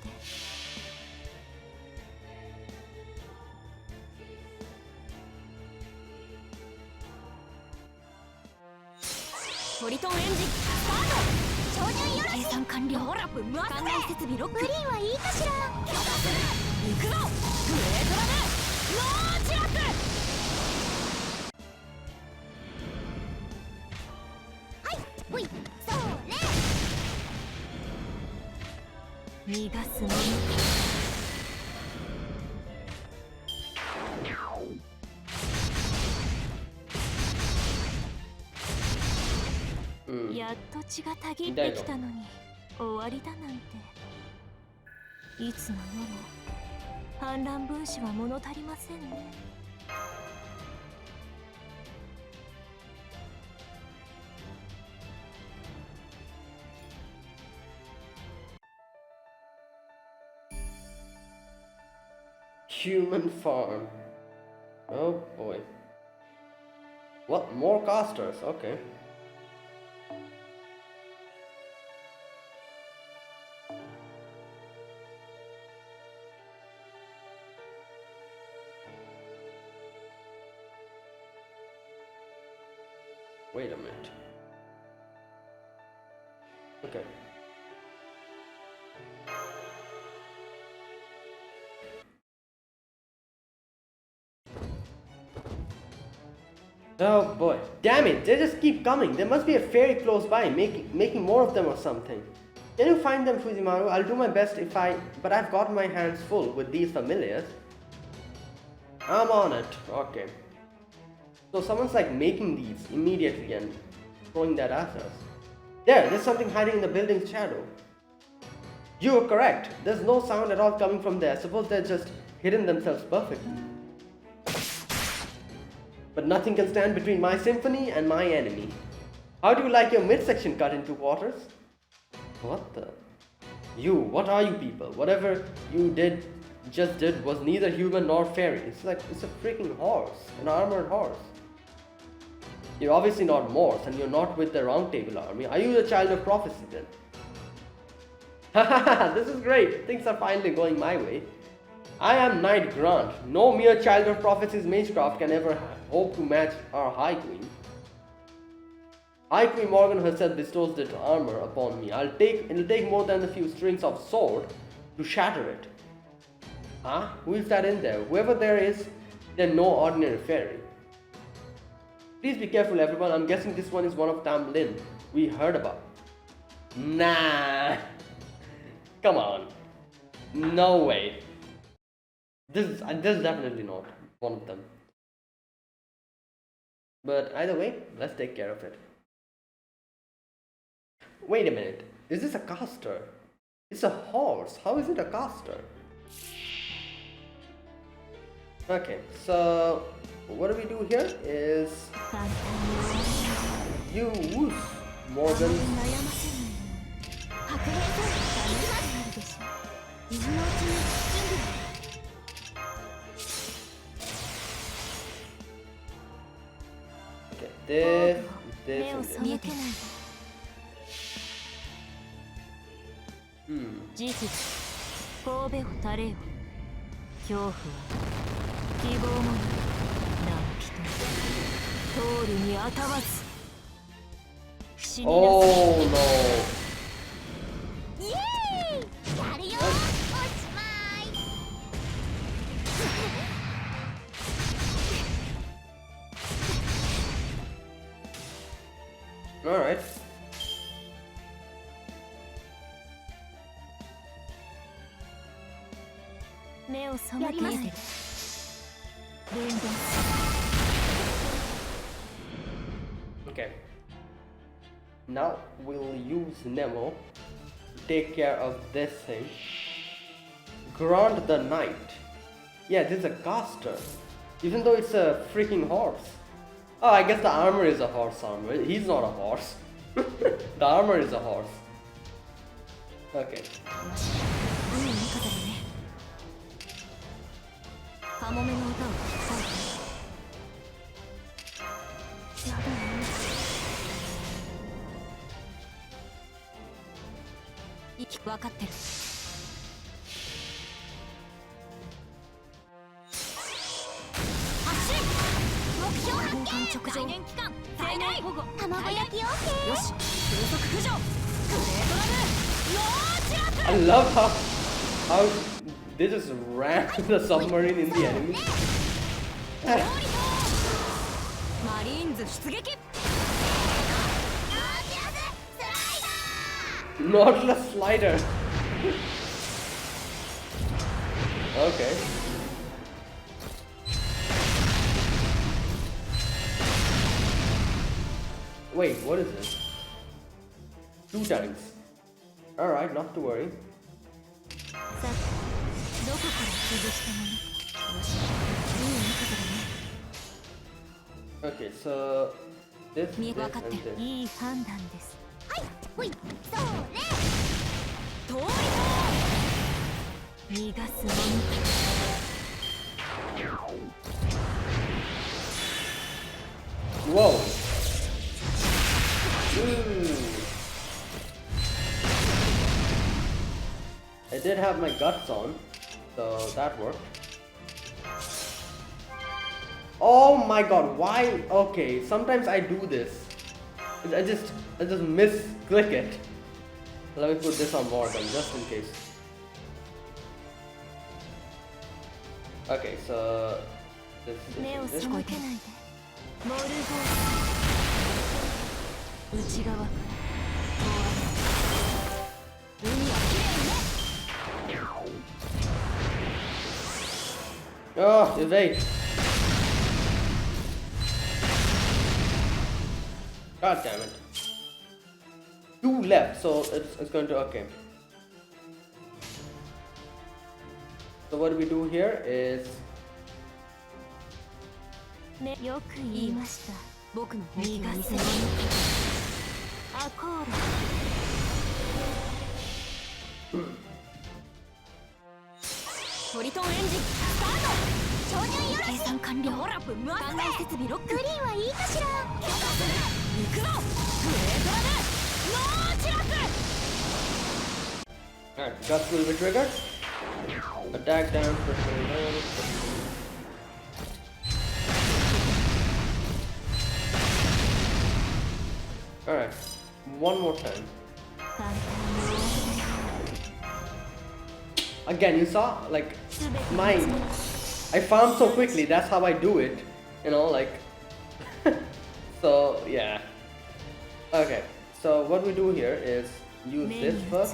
トリトンエンジンスタート。照準よろし計算完了。ローラップ回すね。関連設備ロック。グリーンはいいかしら。行くぞグレートラムノーチラック。はいほいそれ逃がすもの。やっと血がたぎってきたのに終わりだなんて。いつの世も反乱分子は物足りませんね。Human farm. Oh boy. What? More casters? Okay. Wait a minute. Okay. Oh boy. Damn it, they just keep coming. There must be a fairy close by, making more of them or something. Can you find them, Fujimaru? I'll do my best but I've got my hands full with these familiars. I'm on it. Okay. So someone's like making these immediately and throwing that at us. There's something hiding in the building's shadow. You're correct. There's no sound at all coming from there. Suppose they're just hidden themselves perfectly. But nothing can stand between my symphony and my enemy. How do you like your midsection cut into quarters? What the? What are you people? Whatever you just did was neither human nor fairy. It's a freaking horse, an armored horse. You're obviously not Morse, and you're not with the Round Table Army. Are you the child of prophecy then? Hahaha, this is great. Things are finally going my way. I am Knight Grant. No mere child of prophecy's magecraft can ever hope to match our High Queen. High Queen Morgan herself bestows this armor upon me. It'll take more than a few strings of sword to shatter it. Huh? Who is that in there? Whoever there is, they're no ordinary fairy. Please be careful, everyone. I'm guessing this one is one of Tamlin we heard about. Nah. Come on. No way. This is definitely not one of them. But either way, let's take care of it. Wait a minute. Is this a caster? It's a horse. How is it a caster? Okay, so what do we do here is use Morgan's this and this. 時期神戸を垂れよ。恐怖は希望もない人通るにあたわず死になさい。Oh no. イエーイやるよおしまい。Alright. Okay. Now we'll use Nemo to take care of this thing. Grant the Knight. Yeah, this is a caster. Even though it's a freaking horse. Oh, I guess the armor is a horse armor. He's not a horse. The armor is a horse. Okay. I love how they just ran the submarine in the enemy. Nautilus slider. Okay. Wait, what is this? 2 times. Alright, not to worry. Okay, so this, and this. Whoa! I did have my guts on, so that worked. Oh my god, why? Okay, sometimes I do this. I just misclick it. Let me put this on Morgan just in case. Okay, so this. Oh, evade. God damn it. 2 left, so it's going to, okay. So what we do here is alright, guts will be triggered. Attack down, personal damage. Alright, one more time. Again, you saw, like, mine. I farm so quickly, that's how I do it. You know, like. So, yeah. Okay, so what we do here is use this first.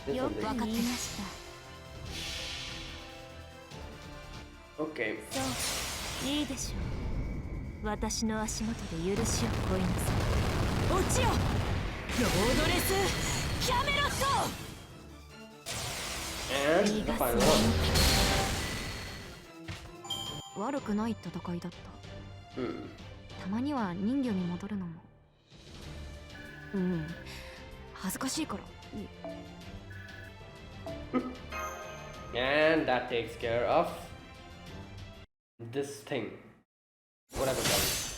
This one, this. Okay. And the final one. 悪くない戦いだった。たまには人魚に戻るのも。恥ずかしいからいい。And that takes care of this thing. Whatever that is.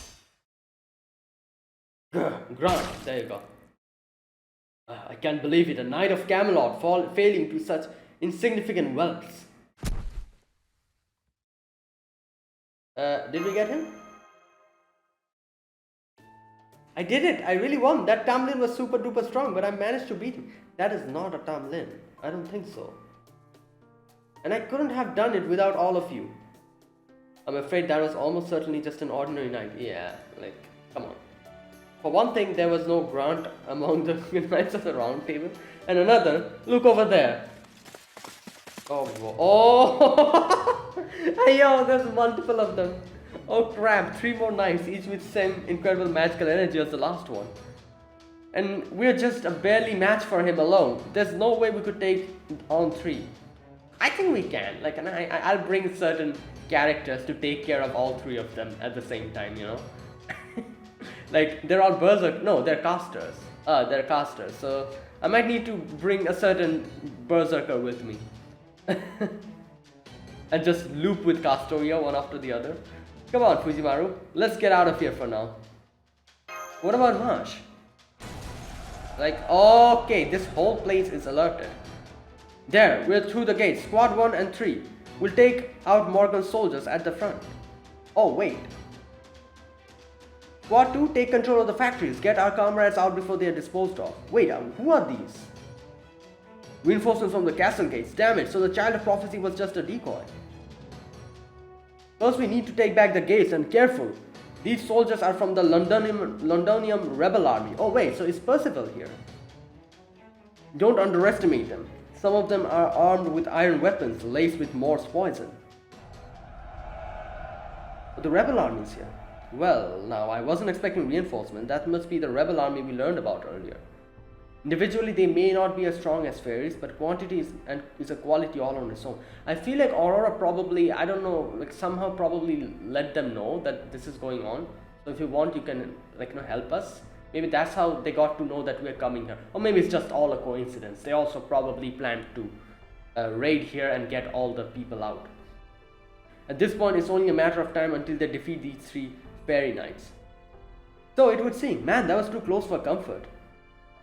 Grant, there you go. I can't believe it, a knight of Camelot failing to such insignificant wealth. Did we get him? I did it! I really won! That Tamlin was super duper strong, but I managed to beat him. That is not a Tamlin. I don't think so. And I couldn't have done it without all of you. I'm afraid that was almost certainly just an ordinary knight. Yeah, like, come on. For one thing, there was no grant among the Knights of the Round Table. And another, look over there. Oh, oh! Yo, there's multiple of them. Oh crap, 3 more knights, each with same incredible magical energy as the last one. And we're just a barely match for him alone. There's no way we could take on 3. I think we can. Like, and I'll bring certain characters to take care of all 3 of them at the same time, you know. Like, they're all berserk. No, they're casters. They're casters. So I might need to bring a certain berserker with me. And just loop with Castoria one after the other. Come on, Fujimaru. Let's get out of here for now. What about Marsh? Like, okay, this whole place is alerted. There, we're through the gates. Squad 1 and 3. We'll take out Morgan's soldiers at the front. Oh, wait. Squad 2, take control of the factories. Get our comrades out before they are disposed of. Wait, who are these? Reinforcements from the castle gates. Damn it, so the Child of Prophecy was just a decoy. First, we need to take back the gates, and careful. These soldiers are from the Londonium rebel army. Oh wait, so is Percival here? Don't underestimate them. Some of them are armed with iron weapons laced with Morse poison. But the rebel army is here. Well, now I wasn't expecting reinforcement. That must be the rebel army we learned about earlier. Individually, they may not be as strong as fairies, but quantity is a quality all on its own. I feel like Aurora probably, I don't know, like somehow probably let them know that this is going on. So if you want, you can help us. Maybe that's how they got to know that we're coming here. Or maybe it's just all a coincidence. They also probably planned to raid here and get all the people out. At this point, it's only a matter of time until they defeat these 3 fairy knights. So it would seem, man, that was too close for comfort.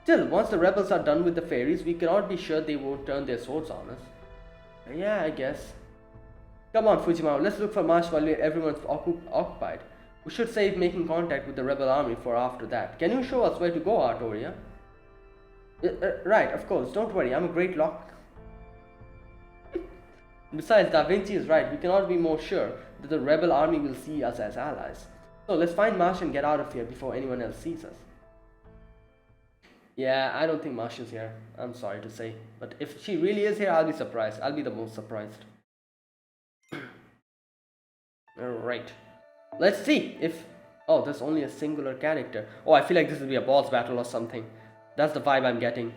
Still, once the rebels are done with the fairies, we cannot be sure they won't turn their swords on us. Yeah, I guess. Come on, Fujimaru, let's look for Marsh while everyone's occupied. We should save making contact with the rebel army for after that. Can you show us where to go, Artoria? Right, of course, don't worry, I'm a great lock. Besides, Da Vinci is right, we cannot be more sure that the rebel army will see us as allies. So let's find Marsh and get out of here before anyone else sees us. Yeah, I don't think Marsh is here. I'm sorry to say. But if she really is here, I'll be surprised. I'll be the most surprised. Alright. Let's see if... Oh, there's only a singular character. Oh, I feel like this will be a boss battle or something. That's the vibe I'm getting.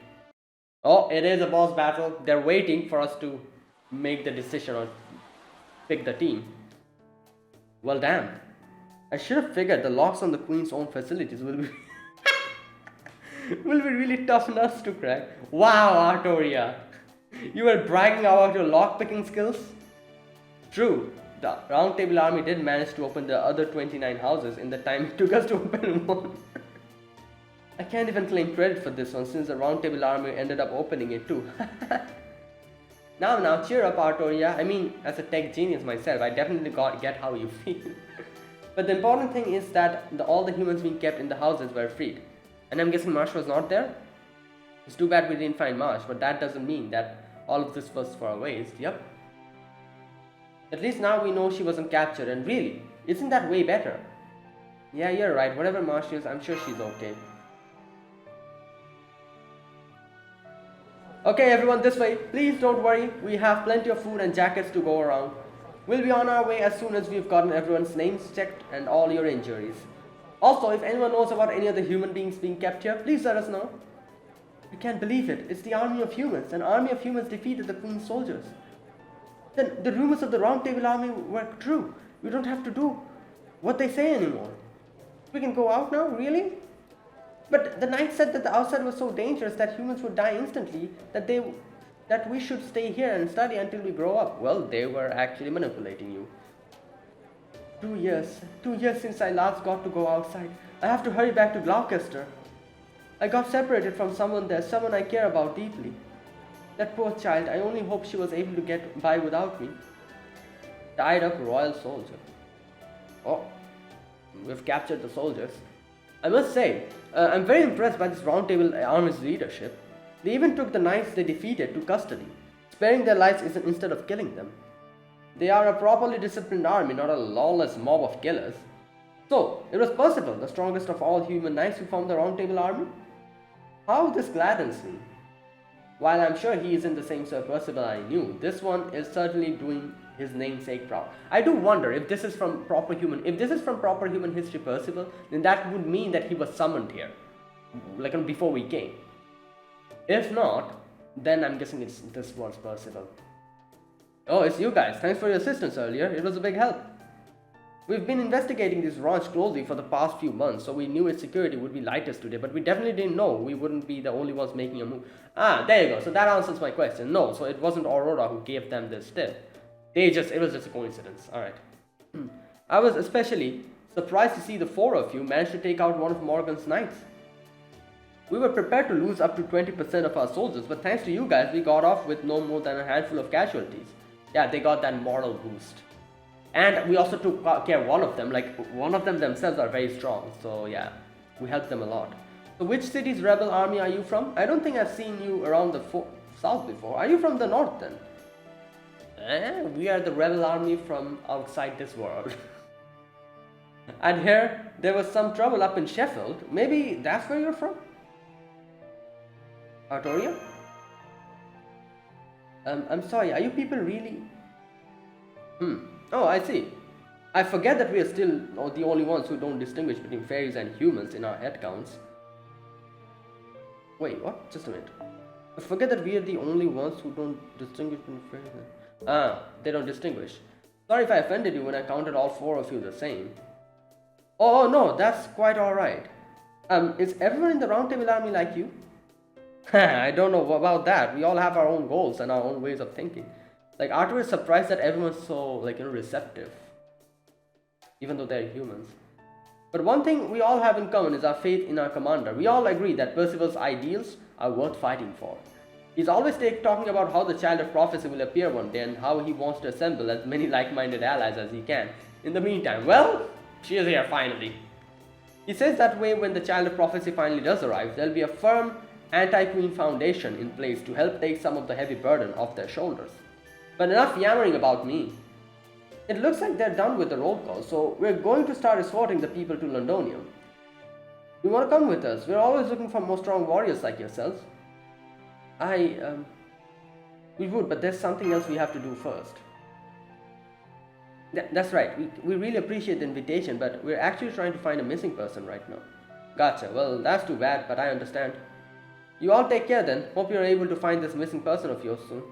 Oh, it is a boss battle. They're waiting for us to make the decision or pick the team. Well, damn. I should have figured the locks on the Queen's own facilities will be... will be really tough nuts to crack. Wow, Artoria. You were bragging about your lockpicking skills? True, the Round Table army did manage to open the other 29 houses in the time it took us to open one. I can't even claim credit for this one since the Round Table army ended up opening it too. Now, cheer up, Artoria. I mean, as a tech genius myself, I definitely get how you feel. But the important thing is that all the humans being kept in the houses were freed. And I'm guessing Marsh was not there? It's too bad we didn't find Marsh, but that doesn't mean that all of this was for a waste. Yep. At least now we know she wasn't captured, and really, isn't that way better? Yeah, you're right. Whatever Marsh is, I'm sure she's okay. Okay, everyone, this way. Please don't worry. We have plenty of food and jackets to go around. We'll be on our way as soon as we've gotten everyone's names checked and all your injuries. Also, if anyone knows about any other human beings being kept here, please let us know. I can't believe it. It's the army of humans. An army of humans defeated the Queen's soldiers. Then the rumors of the Round Table army were true. We don't have to do what they say anymore. We can go out now? Really? But the knight said that the outside was so dangerous that humans would die instantly, that we should stay here and study until we grow up. Well, they were actually manipulating you. 2 years. 2 years since I last got to go outside. I have to hurry back to Gloucester. I got separated from someone there, someone I care about deeply. That poor child, I only hope she was able to get by without me. Tied up royal soldier. Oh, we've captured the soldiers. I must say, I'm very impressed by this Round Table army's leadership. They even took the knights they defeated to custody, sparing their lives instead of killing them. They are a properly disciplined army, not a lawless mob of killers. So, it was Percival, the strongest of all human knights, who formed the Round Table army? How this gladdens me. While I'm sure he isn't the same Sir Percival I knew, this one is certainly doing his namesake proud. I do wonder if this is from proper human history Percival, then that would mean that he was summoned here, like before we came. If not, then I'm guessing this was Percival. Oh, it's you guys. Thanks for your assistance earlier. It was a big help. We've been investigating this ranch closely for the past few months, so we knew its security would be lightest today, but we definitely didn't know we wouldn't be the only ones making a move. Ah, there you go. So that answers my question. No, so it wasn't Aurora who gave them this tip. It was just a coincidence. Alright. I was especially surprised to see the four of you manage to take out one of Morgan's knights. We were prepared to lose up to 20% of our soldiers, but thanks to you guys, we got off with no more than a handful of casualties. Yeah, they got that moral boost. And we also took care of one of them, like one of them themselves are very strong, so yeah, we helped them a lot. So which city's rebel army are you from? I don't think I've seen you around the south before. Are you from the north then? We are the rebel army from outside this world. And here, there was some trouble up in Sheffield. Maybe that's where you're from? Artoria? I'm sorry, are you people really... Oh, I see. I forget that we are still the only ones who don't distinguish between fairies and humans in our head counts. Wait, what? Just a minute. I forget that we are the only ones who don't distinguish between fairies and... they don't distinguish. Sorry if I offended you when I counted all four of you the same. Oh, no, that's quite alright. Is everyone in the Round Table army like you? I don't know about that. We all have our own goals and our own ways of thinking. Like, Arthur is surprised that everyone's so, receptive. Even though they're humans. But one thing we all have in common is our faith in our commander. We all agree that Percival's ideals are worth fighting for. He's always talking about how the Child of Prophecy will appear one day and how he wants to assemble as many like-minded allies as he can. In the meantime, well, she is here finally. He says that way when the Child of Prophecy finally does arrive, there'll be a firm anti-queen foundation in place to help take some of the heavy burden off their shoulders. But enough yammering about me. It looks like they're done with the roll call, so we're going to start escorting the people to Londonium. You want to come with us? We're always looking for more strong warriors like yourselves. We would, but there's something else we have to do first. That's right, we really appreciate the invitation, but we're actually trying to find a missing person right now. Gotcha, well that's too bad, but I understand. You all take care then. Hope you're able to find this missing person of yours soon.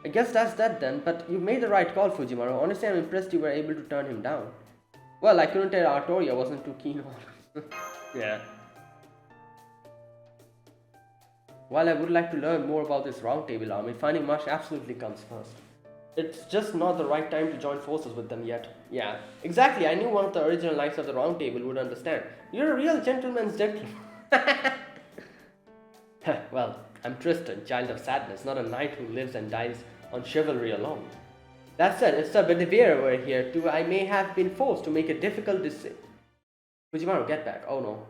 I guess that's that then, but you made the right call, Fujimaru. Honestly, I'm impressed you were able to turn him down. Well, I couldn't tell Artoria wasn't too keen on it. Yeah. While I would like to learn more about this Round Table army, finding Marsh absolutely comes first. It's just not the right time to join forces with them yet. Yeah, exactly. I knew one of the original Knights of the Round Table would understand. You're a real gentleman's gentleman. Well, I'm Tristan, Child of Sadness, not a knight who lives and dies on chivalry alone. That said, if Sir Bedivere were here too, I may have been forced to make a difficult decision. Fujimaru, get back. Oh no.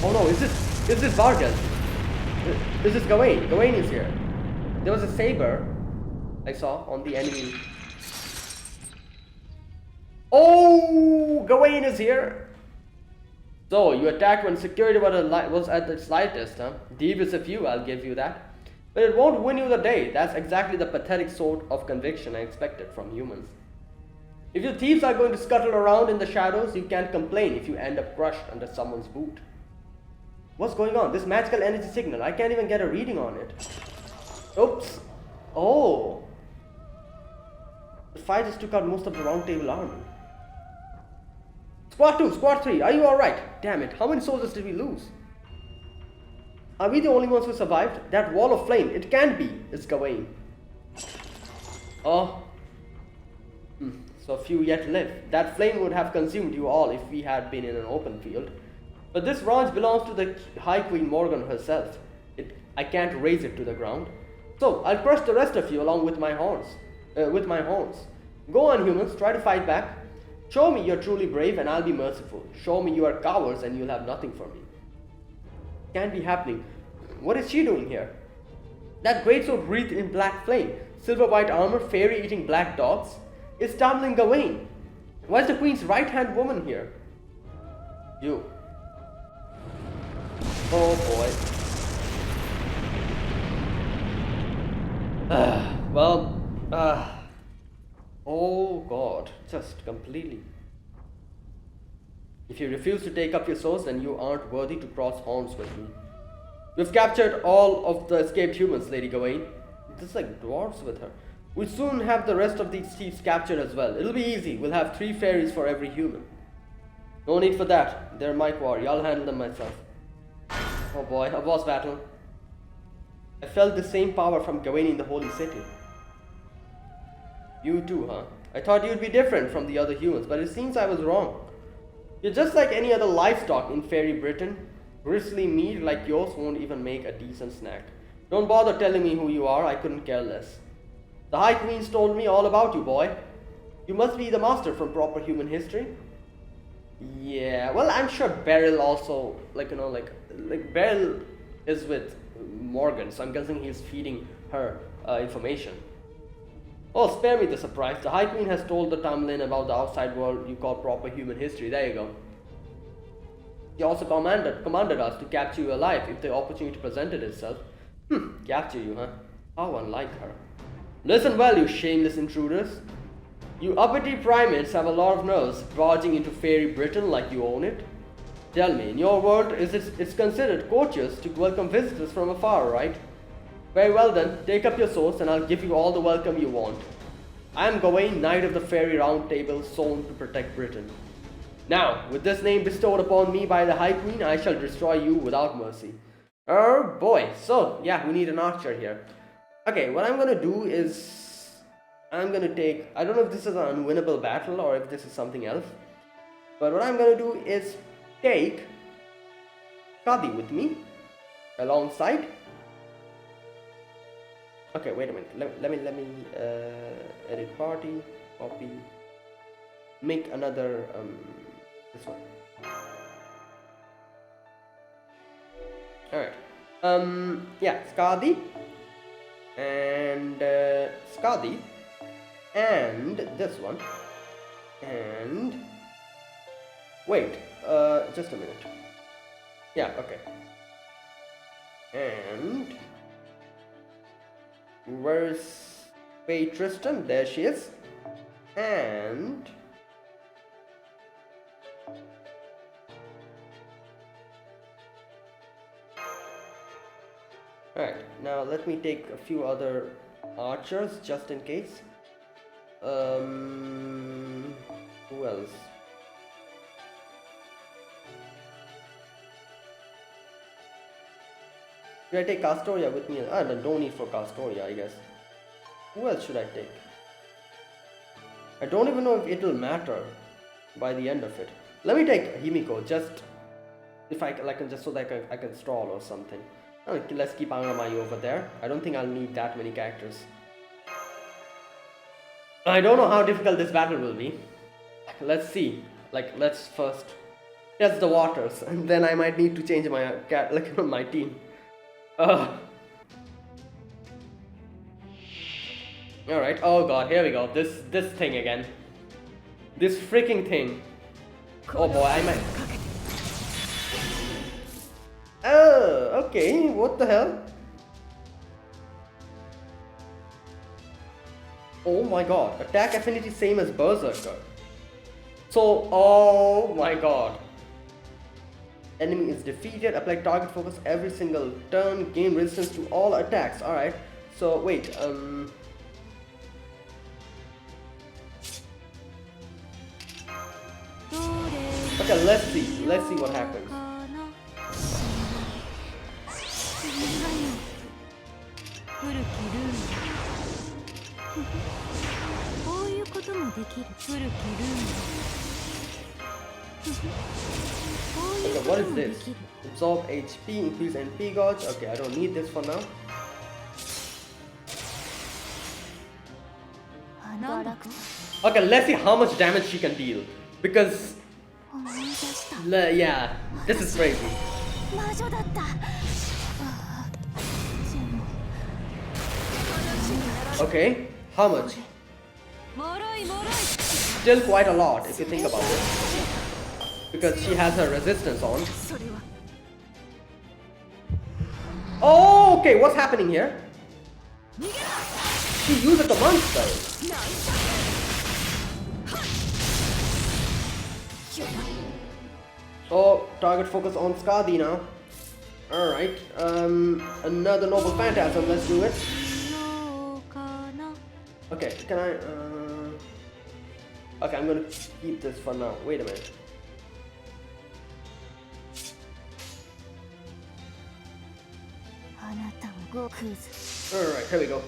Oh no, is this Vargas? Is this Gawain? Gawain is here. There was a saber I saw on the enemy. Oh, Gawain is here. So, you attacked when security was at its lightest, huh? Devious of you, I'll give you that. But it won't win you the day. That's exactly the pathetic sort of conviction I expected from humans. If your thieves are going to scuttle around in the shadows, you can't complain if you end up crushed under someone's boot. What's going on? This magical energy signal, I can't even get a reading on it. Oops. Oh. The fire just took out most of the Round Table army. Squad 2, Squad 3, are you alright? Damn it, how many soldiers did we lose? Are we the only ones who survived? That wall of flame, it can't be. It's Gawain. Oh. So a few yet live. That flame would have consumed you all if we had been in an open field. But this ranch belongs to the High Queen Morgan herself. I can't raise it to the ground. So I'll crush the rest of you along with my horns. Go on, humans, try to fight back. Show me you're truly brave and I'll be merciful. Show me you are cowards and you'll have nothing for me. Can't be happening. What is she doing here? That greatsword wreathed in black flame. silver white armor, fairy eating black dogs. It's Tamlin Gawain. Why is the queen's right hand woman here? You. Oh boy. Oh god, just completely. If you refuse to take up your swords, then you aren't worthy to cross horns with me. We've captured all of the escaped humans, Lady Gawain. There's like dwarves with her. We'll soon have the rest of these thieves captured as well. It'll be easy. We'll have 3 fairies for every human. No need for that. They're my quarry. I'll handle them myself. Oh boy, a boss battle. I felt the same power from Gawain in the holy city. You too, huh? I thought you'd be different from the other humans, but it seems I was wrong. You're just like any other livestock in fairy Britain. Grisly meat like yours won't even make a decent snack. Don't bother telling me who you are, I couldn't care less. The High Queen's told me all about you, boy. You must be the master from proper human history. Yeah, well, I'm sure Beryl also, like Beryl is with Morgan, so I'm guessing he's feeding her information. Oh, spare me the surprise. The High Queen has told the Tamlin about the outside world you call proper human history. There you go. She also commanded us to capture you alive if the opportunity presented itself. Capture you, huh? How unlike her. Listen well, you shameless intruders. You uppity primates have a lot of nerves barging into fairy Britain like you own it. Tell me, in your world, it's considered courteous to welcome visitors from afar, right? Very well then, take up your swords and I'll give you all the welcome you want. I am Gawain, Knight of the Fairy Round Table, sown to protect Britain. Now, with this name bestowed upon me by the High Queen, I shall destroy you without mercy. Oh boy, so yeah, we need an archer here. Okay, what I'm gonna do is, I'm gonna take, I don't know if this is an unwinnable battle or if this is something else, but what I'm gonna do is take Kadi with me, alongside. Okay, wait a minute, let me edit party, copy, make another, this one. Alright, yeah, Skadi, and Skadi, and this one, and, wait, just a minute, yeah, okay, and, where's Tristan? There she is, and, alright, now let me take a few other archers just in case. Who else? Should I take Castoria with me? No need for Castoria, I guess. Who else should I take? I don't even know if it'll matter by the end of it. Let me take Himiko, just if I can, just so that I can stall or something. Let's keep Angramayu over there. I don't think I'll need that many characters. I don't know how difficult this battle will be. Let's see. Let's first test the waters, and then I might need to change my my team. Alright, oh god, here we go. This thing again. This freaking thing. Oh boy, I might. Oh, okay, what the hell? Oh my god, attack affinity same as Berserker. So, oh my god. Enemy is defeated, apply target focus every single turn, gain resistance to all attacks. Alright, so wait, okay, let's see what happens. Okay, what is this? Absorb HP, increase NP gauge. Okay, I don't need this for now. Okay, let's see how much damage she can deal. Because, yeah, this is crazy. Okay, how much? もろいもろい Still quite a lot if you think about it. Because she has her resistance on. それは Oh, okay, what's happening here? 逃げろ She used a command spell. なんだはっよ Oh, target focus on Skadi now. Alright, another noble phantasm, let's do it. のかな Okay, can I, okay, I'm gonna keep this for now. Wait a minute. あなたをごくず Alright, here we go.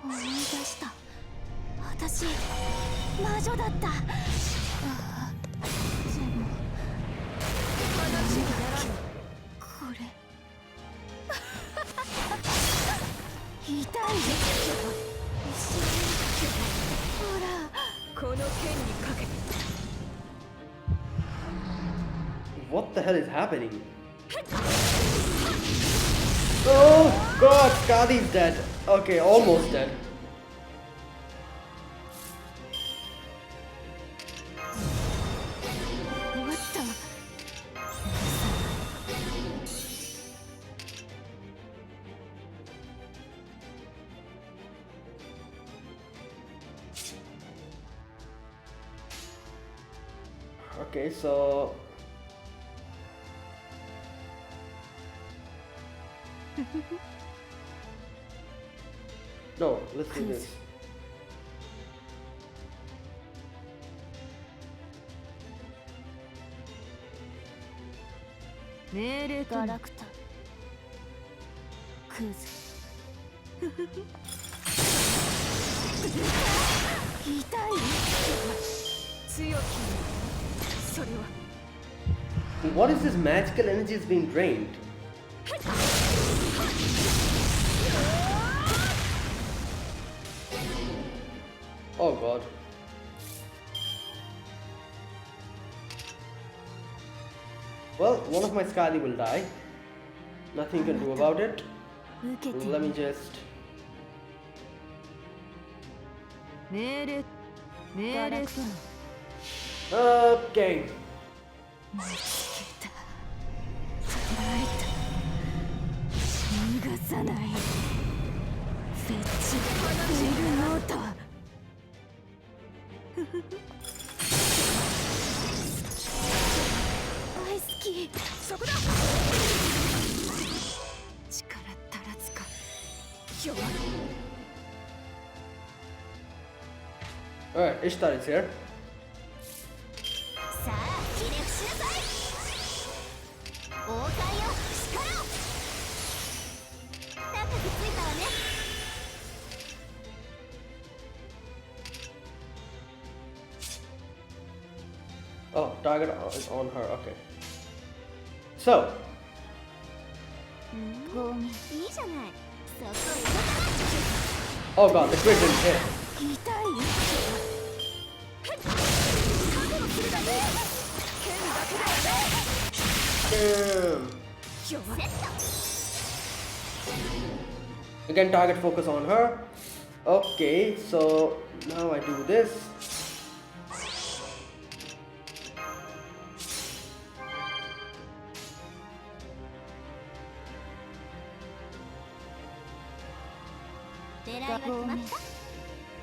思い出した私魔女だったああでも話にならぬこれ痛いほらこの剣にかけて What the hell is happening? Oh god, Skadi's dead. Okay, almost dead. What the? Okay, so no, let's do this. Mere character. Kuz. 痛い強きそれは What is this magical energy is being drained? Oh god. Well, one of my Skadi will die. Nothing you can do about it. 受けて Let me just... 命令命令 Okay. 見つけた捉えた逃がさないフェッチベルノート大好きそこだ力足らずか弱い Alright, Ishtar is here. さあひれ伏しなさい王冠よ力を高くついたわね Oh, target is on her, okay. So, ゴミいいじゃないそこ oh god, the crit didn't hit. 痛いよ覚悟するだけ剣だけだよね Damn. 弱い Again, target focus on her. Okay, so now I do this.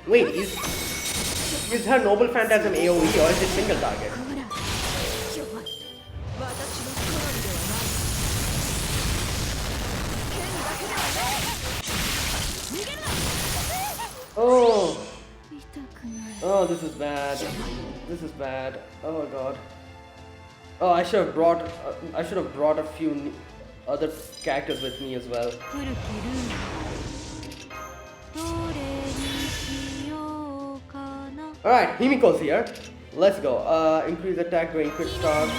Wait, is her noble phantasm AoE or is it single target? ほら弱い私の好みではない剣だけだよね逃げるな Oh, 痛くない oh, this is bad. This is bad. Oh god. Oh, I should have brought. I should have brought a few other characters with me as well. 古きルールどれにしようかな All right, Himiko's here. Let's go. Increase attack during crit start.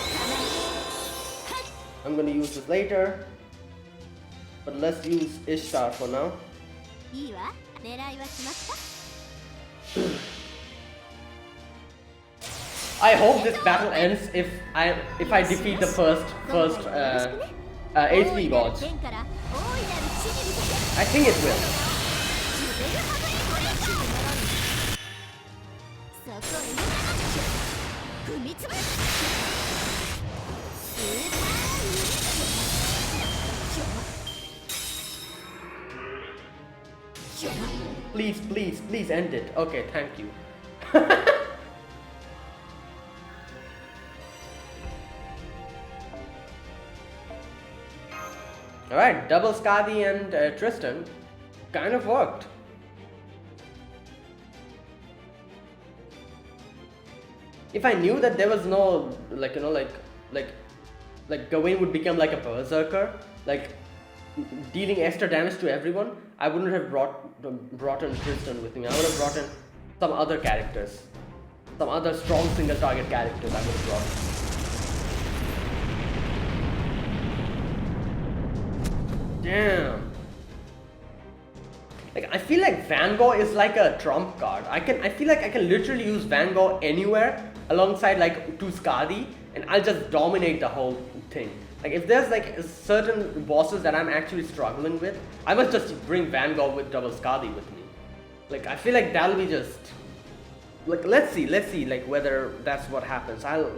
I'm gonna use this later, but let's use Ishtar for now. いいわ狙いは決まった I hope this battle ends if I defeat the first HP gods. I think it will. Please, please, please end it. Okay, thank you. Alright, double Skadi and Tristan kind of worked. If I knew that there was no, like Gawain would become like a berserker, like dealing extra damage to everyone, I wouldn't have brought in Tristan with me. I would have brought in some other characters, some other strong single target characters I would have brought in. Damn. Like, I feel like Vanguard is like a trump card. I feel like I can literally use Vanguard anywhere alongside like 2 Skadi and I'll just dominate the whole thing. Like, if there's like certain bosses that I'm actually struggling with, I must just bring Vanguard with double Skadi with me. Like, I feel like that'll be just like, let's see like whether that's what happens. I'll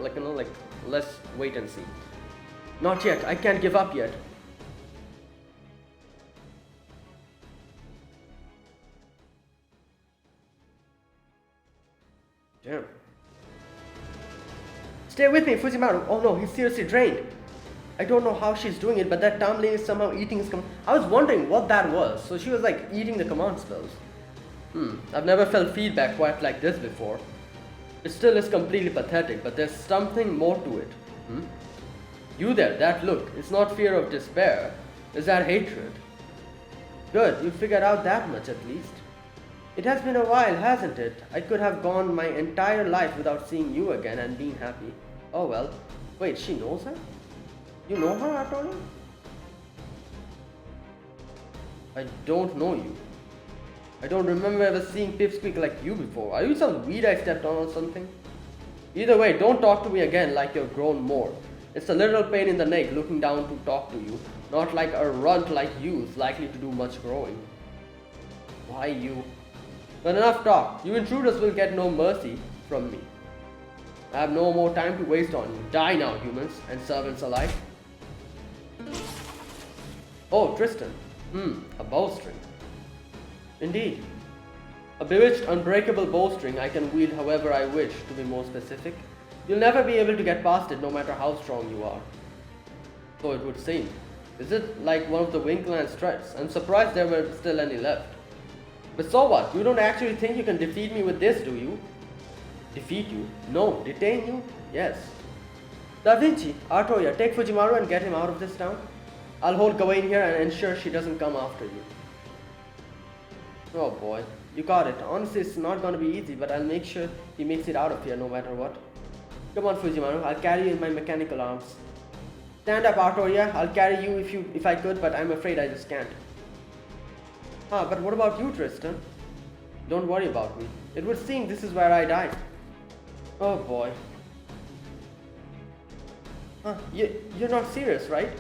let's wait and see. Not yet. I can't give up yet. Damn. Stay with me, Fujimaru. Oh no, he's seriously drained. I don't know how she's doing it, but that Tamlin is somehow eating his I was wondering what that was. So she was like eating the command spells. I've never felt feedback quite like this before. It still is completely pathetic, but there's something more to it. You there, that look. It's not fear of despair. It's that hatred. Good, you figured out that much at least. It has been a while, hasn't it? I could have gone my entire life without seeing you again and being happy. Oh well. Wait, she knows her? You know her, Antonio? I don't know you. I don't remember ever seeing Pipsqueak like you before. Are you some weed I stepped on or something? Either way, don't talk to me again like you've grown more. It's a little pain in the neck looking down to talk to you. Not like a runt like you is likely to do much growing. Why you? But enough talk. You intruders will get no mercy from me. I have no more time to waste on you. Die now, humans and servants alike. Oh, Tristan. A bowstring. Indeed. A bewitched, unbreakable bowstring I can wield however I wish, to be more specific. You'll never be able to get past it no matter how strong you are. So it would seem. Is it like one of the Winkland's threats? I'm surprised there were still any left. But so what? You don't actually think you can defeat me with this, do you? Defeat you? No. Detain you? Yes. Da Vinci, Artoya, take Fujimaru and get him out of this town. I'll hold Gawain here and ensure she doesn't come after you. Oh boy, you got it. Honestly, it's not gonna be easy, but I'll make sure he makes it out of here no matter what. Come on, Fujimaru, I'll carry you in my mechanical arms. Stand up, Artoya. I'll carry you if I could, but I'm afraid I just can't. But what about you, Tristan? Don't worry about me. It would seem this is where I died. Oh boy. You're not serious, right?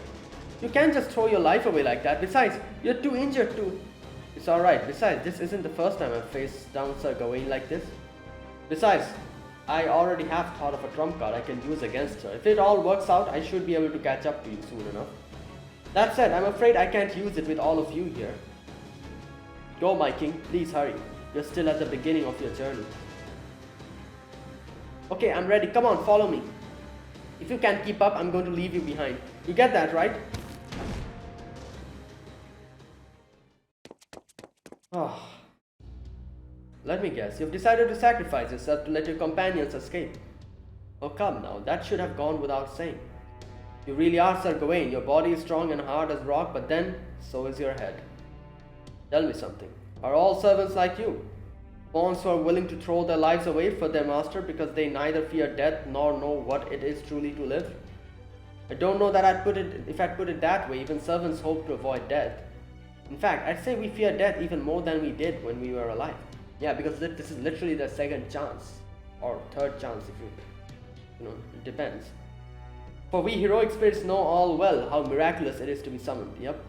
You can't just throw your life away like that. Besides, you're too injured to... It's alright. Besides, this isn't the first time I've faced down Sir Gawain like this. Besides, I already have thought of a trump card I can use against her. If it all works out, I should be able to catch up to you soon enough. That said, I'm afraid I can't use it with all of you here. Go, my king. Please hurry. You're still at the beginning of your journey. Okay, I'm ready. Come on, follow me. If you can't keep up, I'm going to leave you behind. You get that, right? Oh. Let me guess. You've decided to sacrifice yourself to let your companions escape. Oh, come now. That should have gone without saying. You really are Sir Gawain. Your body is strong and hard as rock, but then, so is your head. Tell me something. Are all servants like you? Pawns who are willing to throw their lives away for their master because they neither fear death nor know what it is truly to live? I don't know that if I'd put it that way. Even servants hope to avoid death. In fact, I'd say we fear death even more than we did when we were alive. Yeah, because this is literally the second chance. Or third chance if it depends. For we heroic spirits know all well how miraculous it is to be summoned, yep.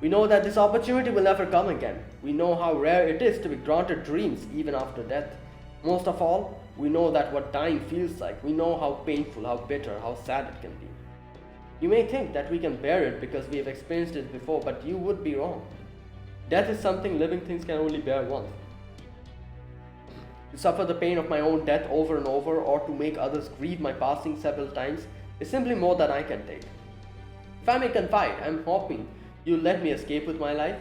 We know that this opportunity will never come again. We know how rare it is to be granted dreams even after death. Most of all, we know that what dying feels like. We know how painful, how bitter, how sad it can be. You may think that we can bear it because we have experienced it before, but you would be wrong. Death is something living things can only bear once. To suffer the pain of my own death over and over, or to make others grieve my passing several times, is simply more than I can take. If I may confide, I am hoping you'll let me escape with my life.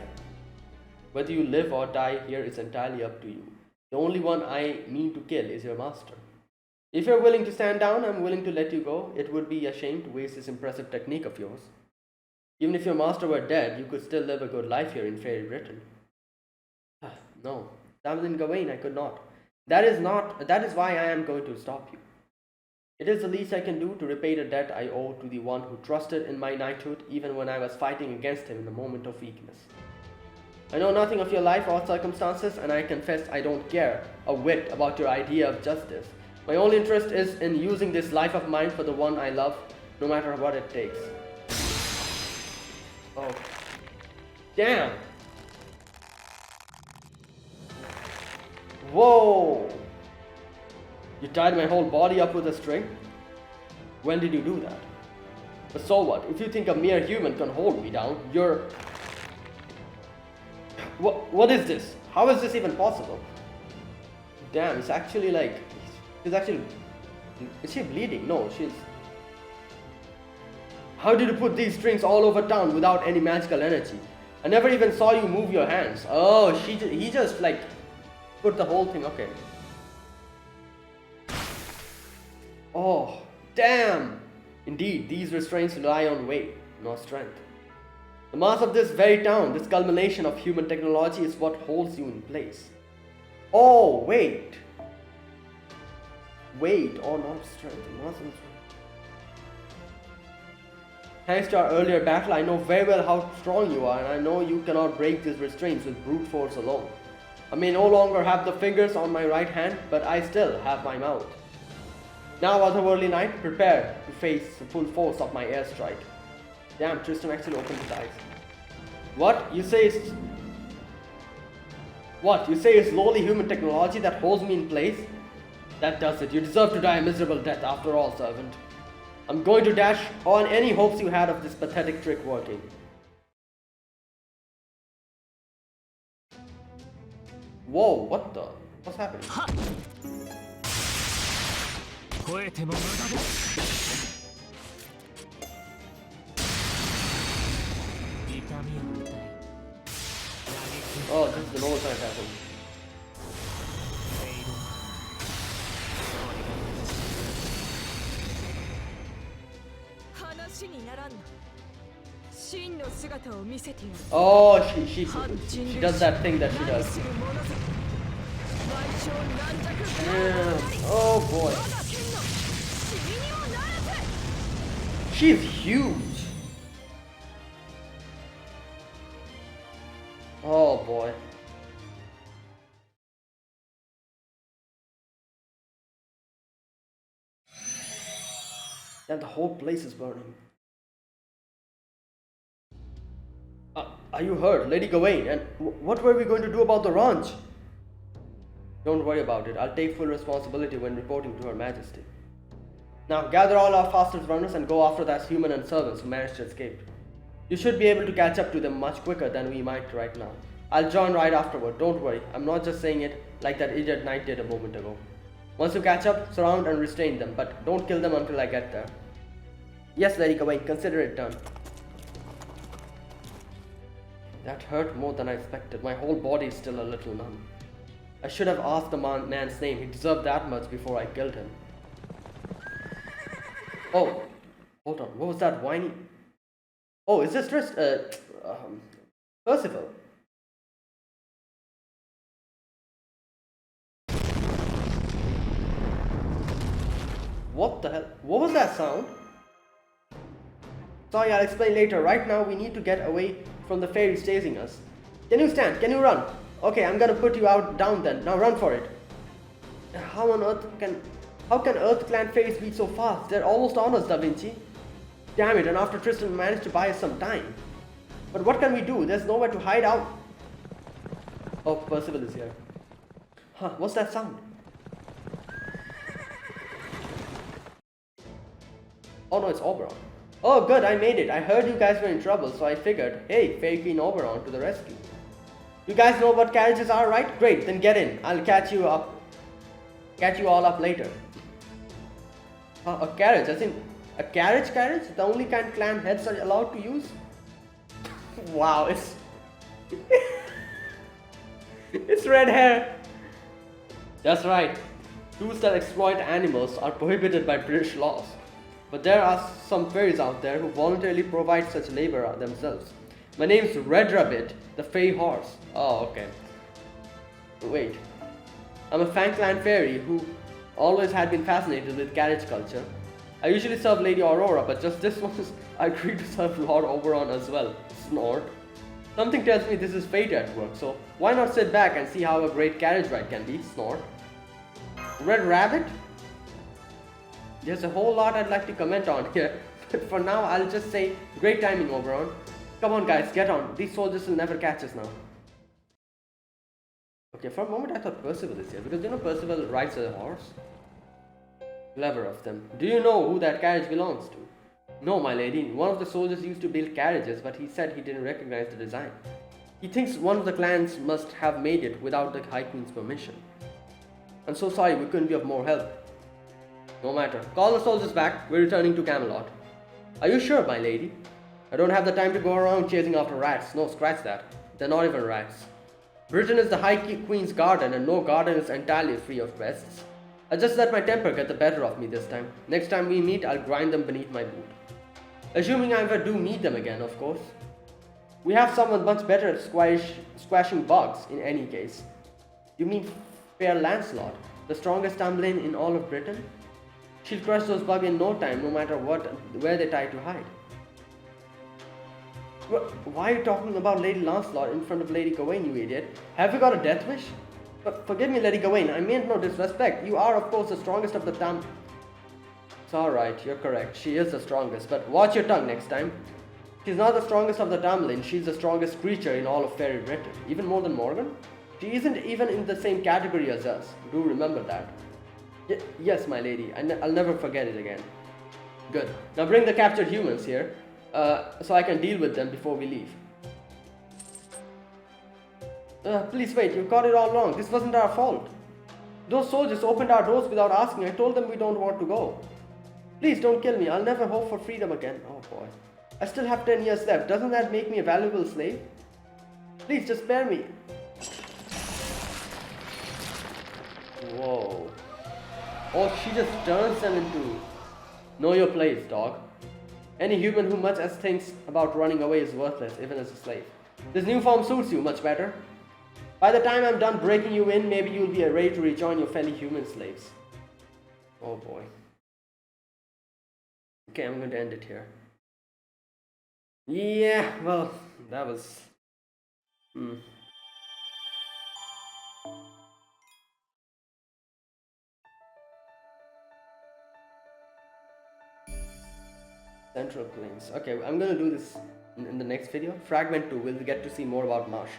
Whether you live or die here is entirely up to you. The only one I mean to kill is your master. If you're willing to stand down, I'm willing to let you go. It would be a shame to waste this impressive technique of yours. Even if your master were dead, you could still live a good life here in Fairy Britain. No, Tamlin Gawain, I could not. That is why I am going to stop you. It is the least I can do to repay the debt I owe to the one who trusted in my knighthood even when I was fighting against him in a moment of weakness. I know nothing of your life or circumstances, and I confess I don't care a whit about your idea of justice. My only interest is in using this life of mine for the one I love, no matter what it takes. Oh. Damn! Whoa! You tied my whole body up with a string? When did you do that? But so what? If you think a mere human can hold me down, you're... What is this? How is this even possible? Damn, it's actually like... She's actually... Is she bleeding? No, she's... How did you put these strings all over town without any magical energy? I never even saw you move your hands. Oh, he just like... Put the whole thing, okay. Oh, damn! Indeed, these restraints rely on weight, not strength. The mass of this very town, this culmination of human technology, is what holds you in place. Oh, wait! Weight, or not strength, muscles. Thanks to our earlier battle, I know very well how strong you are, and I know you cannot break these restraints with brute force alone. I may no longer have the fingers on my right hand, but I still have my mouth. Now, otherworldly knight, prepare to face the full force of my airstrike. Damn, Tristan actually opened his eyes. What? You say it's lowly human technology that holds me in place? That does it. You deserve to die a miserable death after all, servant. I'm going to dash on any hopes you had of this pathetic trick working. Whoa, what the? What's happening? Oh, this is the normal time happen. Oh, she does that thing that she does. Damn. Oh boy. She's huge. Oh boy. Then the whole place is burning. Are you hurt, Lady Gawain? And what were we going to do about the ranch? Don't worry about it. I'll take full responsibility when reporting to Her Majesty. Now gather all our fastest runners and go after that human and servants who managed to escape. You should be able to catch up to them much quicker than we might right now. I'll join right afterward. Don't worry. I'm not just saying it like that idiot knight did a moment ago. Once you catch up, surround and restrain them, but don't kill them until I get there. Yes, Lady Gawain, consider it done. That hurt more than I expected. My whole body is still a little numb. I should have asked the man's name. He deserved that much before I killed him. Oh, hold on. What was that whiny? Oh, is this Percival? What the hell? What was that sound? Sorry, I'll explain later. Right now, we need to get away from the fairies chasing us. Can you stand? Can you run? Okay, I'm gonna put you down then. Now run for it. How on earth can... How can Earth Clan Faes be so fast? They're almost on us, Da Vinci. Damn it, and after Tristan managed to buy us some time. But what can we do? There's nowhere to hide out. Oh, Percival is here. Huh, what's that sound? Oh no, it's Oberon. Oh good, I made it. I heard you guys were in trouble, so I figured, hey, Fairy Queen Oberon to the rescue. You guys know what carriages are, right? Great, then get in. I'll catch you all up later. A carriage, as in a carriage? The only kind clan heads are allowed to use? Wow, it's it's red hair. That's right. Tools that exploit animals are prohibited by British laws. But there are some fairies out there who voluntarily provide such labor themselves. My name's Red Rabbit, the Fey Horse. Oh, okay. Wait. I'm a Fang Clan fairy who always had been fascinated with carriage culture. I usually serve Lady Aurora, but just this once I agreed to serve Lord Oberon as well. Snort. Something tells me this is fate at work, so why not sit back and see how a great carriage ride can be? Snort. Red Rabbit? There's a whole lot I'd like to comment on here, but for now I'll just say great timing, Oberon. Come on guys, get on. These soldiers will never catch us now. Okay, for a moment I thought Percival is here, because you know Percival rides a horse. Clever of them. Do you know who that carriage belongs to? No, my lady. One of the soldiers used to build carriages, but he said he didn't recognize the design. He thinks one of the clans must have made it without the High Queen's permission. I'm so sorry, we couldn't be of more help. No matter. Call the soldiers back. We're returning to Camelot. Are you sure, my lady? I don't have the time to go around chasing after rats. No, scratch that. They're not even rats. Britain is the High Queen's garden, and no garden is entirely free of pests. I just let my temper get the better of me this time. Next time we meet, I'll grind them beneath my boot. Assuming I ever do meet them again, of course. We have someone much better at squashing bugs, in any case. You mean Fair Lancelot, the strongest Tamlin in all of Britain? She'll crush those bugs in no time, no matter where they try to hide. Why are you talking about Lady Lancelot in front of Lady Gawain, you idiot? Have you got a death wish? Forgive me, Lady Gawain, I meant no disrespect. You are, of course, the strongest of the Tam... It's alright, you're correct. She is the strongest, but watch your tongue next time. She's not the strongest of the Tamlin, she's the strongest creature in all of Fairy Britain. Even more than Morgan? She isn't even in the same category as us. Do remember that. Yes, my lady. I'll never forget it again. Good. Now bring the captured humans here, so I can deal with them before we leave. Please wait, you got it all wrong. This wasn't our fault. Those soldiers opened our doors without asking. I told them we don't want to go. Please don't kill me. I'll never hope for freedom again. Oh boy. I still have 10 years left. Doesn't that make me a valuable slave? Please just spare me. Whoa. Oh, she just turns them into... Know your place, dog. Any human who much as thinks about running away is worthless, even as a slave. This new form suits you much better. By the time I'm done breaking you in, maybe you'll be ready to rejoin your fellow human slaves. Oh boy. Okay, I'm going to end it here. Yeah, well, that was... Central Plains. Okay, I'm gonna do this in the next video. Fragment 2, we'll get to see more about Marsh.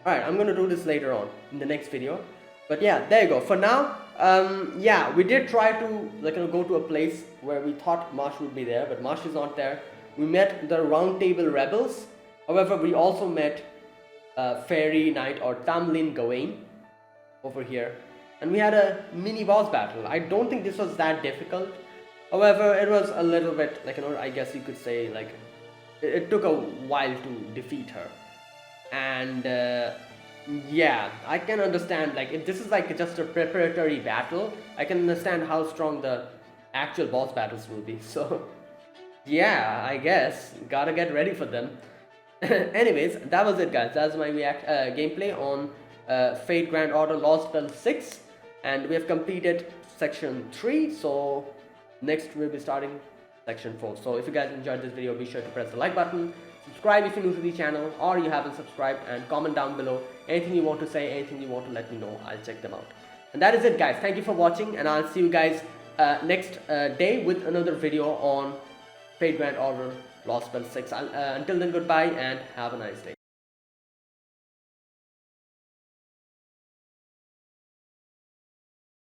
Alright, I'm gonna do this later on in the next video. But yeah, there you go. For now, yeah, we did try to go to a place where we thought Marsh would be there, but Marsh is not there. We met the Round Table Rebels. However, we also met Fairy Knight or Tamlin Gawain over here. And we had a mini boss battle. I don't think this was that difficult. However, it was a little bit, I guess you could say, it took a while to defeat her. And, yeah, I can understand, if this is, just a preparatory battle, I can understand how strong the actual boss battles will be. So, yeah, I guess, gotta get ready for them. Anyways, that was it, guys. That's my gameplay on Fate Grand Order Lostbelt 6. And we have completed Section 3, so... Next, we'll be starting Section 4. So if you guys enjoyed this video, be sure to press the like button, subscribe if you're new to the channel, or you haven't subscribed, and comment down below anything you want to say, anything you want to let me know. I'll check them out. And that is it, guys. Thank you for watching, and I'll see you guys next day with another video on Fate Grand Order Lostbelt 6. Until then, goodbye and have a nice day.